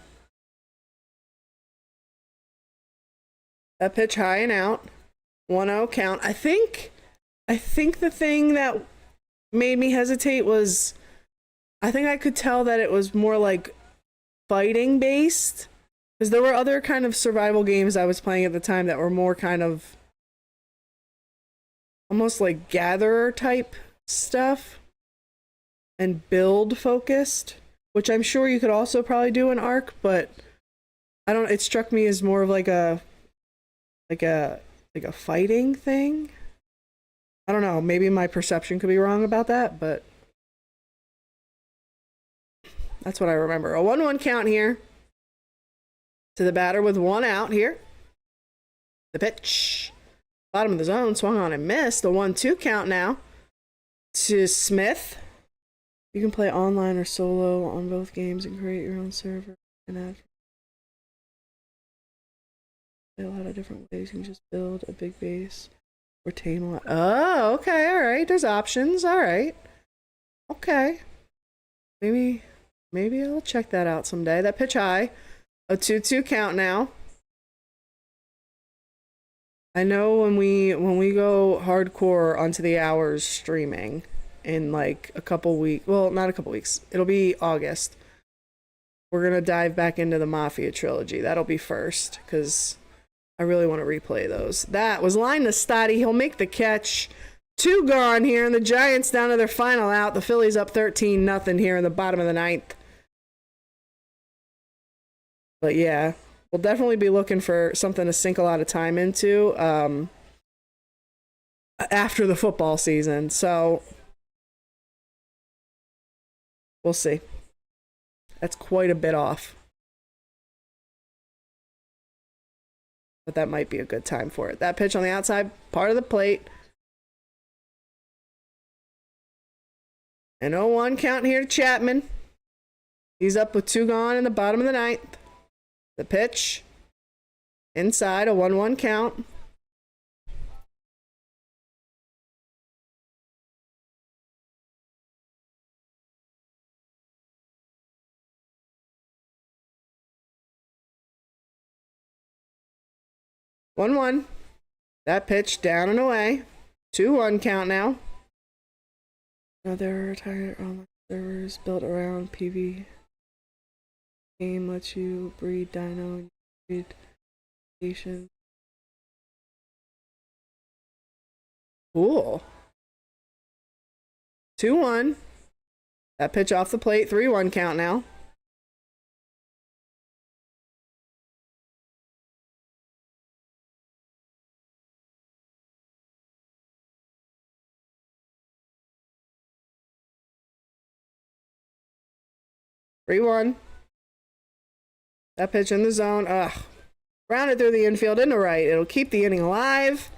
pitch high and out. 1-0 count. I think the thing that made me hesitate was I think I could tell that it was more like fighting based, because there were other kind of survival games I was playing at the time that were more kind of almost like gatherer type stuff and build focused, which I'm sure you could also probably do in Arc, but it struck me as more of like a fighting thing. I don't know, maybe my perception could be wrong about that, but that's what I remember. A 1-1 count here to the batter with 1 out here. The pitch, bottom of the zone, swung on and missed. A 1-2 count now to Smith. You can play online or solo on both games and create your own server and add a lot of different ways. You can just build a big base Retain one. Oh, okay, all right. There's options. All right. Okay. Maybe I'll check that out someday. That pitch high. A 2-2 count now. I know when we go hardcore onto the hours streaming in like a couple weeks, well, not a couple weeks. It'll be August. We're going to dive back into the Mafia trilogy. That'll be first cuz I really want to replay those. That was line to Stotty. He'll make the catch. 2 gone here, and the Giants down to their final out. The Phillies up 13-0 here in the bottom of the 9th. But yeah, we'll definitely be looking for something to sink a lot of time into after the football season. So we'll see. That's quite a bit off. But that might be a good time for it. That pitch on the outside part of the plate. An 0-1 count here to Chapman. He's up with 2 gone in the bottom of the 9th. The pitch. Inside, a 1-1 count. One. That pitch down and away. 2-1 count now. Another retired online servers built around PV. Game lets you breed dino and breed station. Cool. 2-1. That pitch off the plate. 3-1 count now. That pitch in the zone. Ugh. Rounded through the infield into right. It'll keep the inning alive.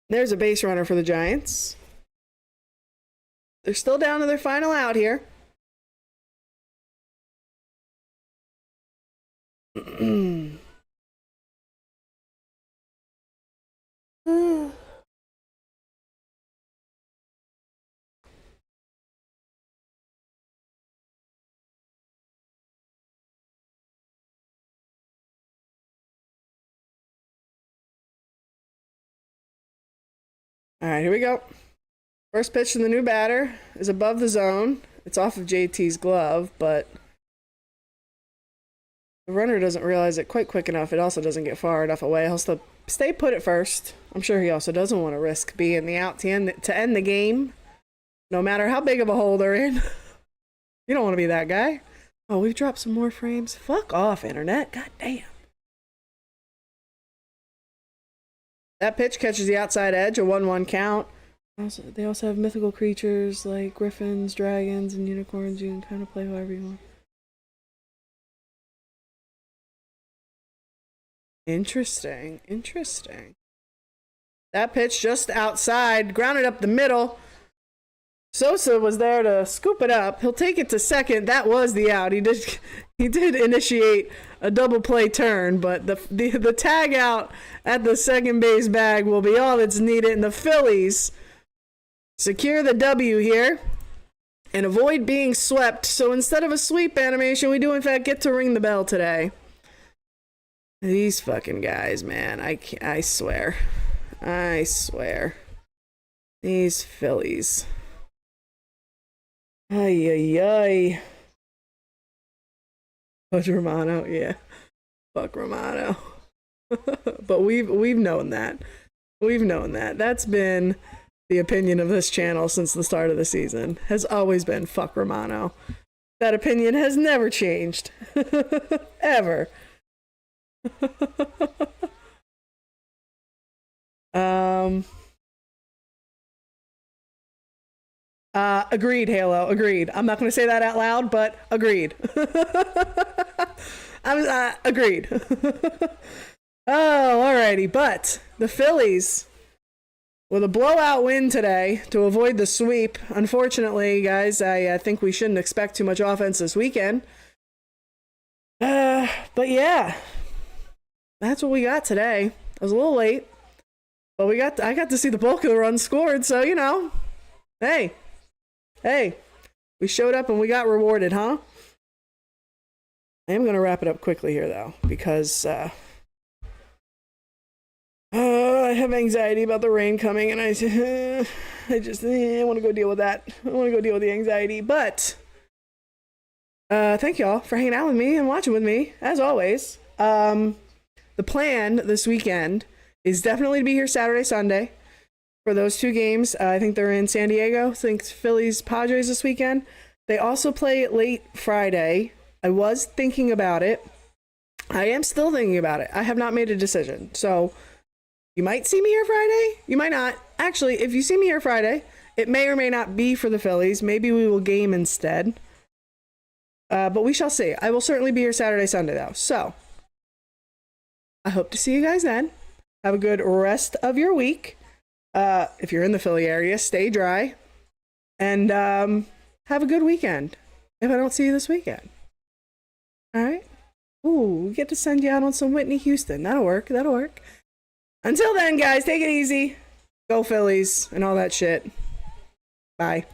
There's a base runner for the Giants. They're still down to their final out here. All right, here we go. First pitch to the new batter is above the zone. It's off of JT's glove, but the runner doesn't realize it quite quick enough. It also doesn't get far enough away. He'll still stay put at first. I'm sure he also doesn't want to risk being the out to end the game, no matter how big of a hole they're in. You don't want to be that guy. Oh, we've dropped some more frames. Fuck off, internet. God damn. That pitch catches the outside edge, a 1-1 count. They also have mythical creatures like griffins, dragons, and unicorns. You can kind of play however you want. Interesting. That pitch just outside, grounded up the middle. Sosa was there to scoop it up. He'll take it to second. That was the out. He did initiate a double play turn, but the tag out at the second base bag will be all that's needed. And the Phillies secure the W here and avoid being swept. So instead of a sweep animation, we do in fact get to ring the bell today. These fucking guys, man. I swear. These Phillies. Ay. Coach Romano, yeah. Fuck Romano. But we've known that. That's been the opinion of this channel since the start of the season. Has always been fuck Romano. That opinion has never changed. Ever. Agreed, Halo. Agreed. I'm not going to say that out loud, but agreed. Agreed. Oh, alrighty. But the Phillies with a blowout win today to avoid the sweep. Unfortunately, guys, I think we shouldn't expect too much offense this weekend. But yeah, that's what we got today. I was a little late. But I got to see the bulk of the runs scored, so you know. Hey, we showed up and we got rewarded, huh? I am gonna wrap it up quickly here though, because I have anxiety about the rain coming, and I just want to go deal with that. I want to go deal with the anxiety, but thank y'all for hanging out with me and watching with me as always. The plan this weekend is definitely to be here Saturday, Sunday for those two games. I think they're in San Diego. I think Phillies, Padres this weekend. They also play late Friday. I was thinking about it. I am still thinking about it. I have not made a decision. So you might see me here Friday. You might not. Actually, if you see me here Friday, it may or may not be for the Phillies. Maybe we will game instead. But we shall see. I will certainly be here Saturday, Sunday though. So I hope to see you guys then. Have a good rest of your week. If you're in the Philly area, stay dry. And have a good weekend if I don't see you this weekend. All right? Ooh, we get to send you out on some Whitney Houston. That'll work. That'll work. Until then, guys, take it easy. Go Phillies and all that shit. Bye.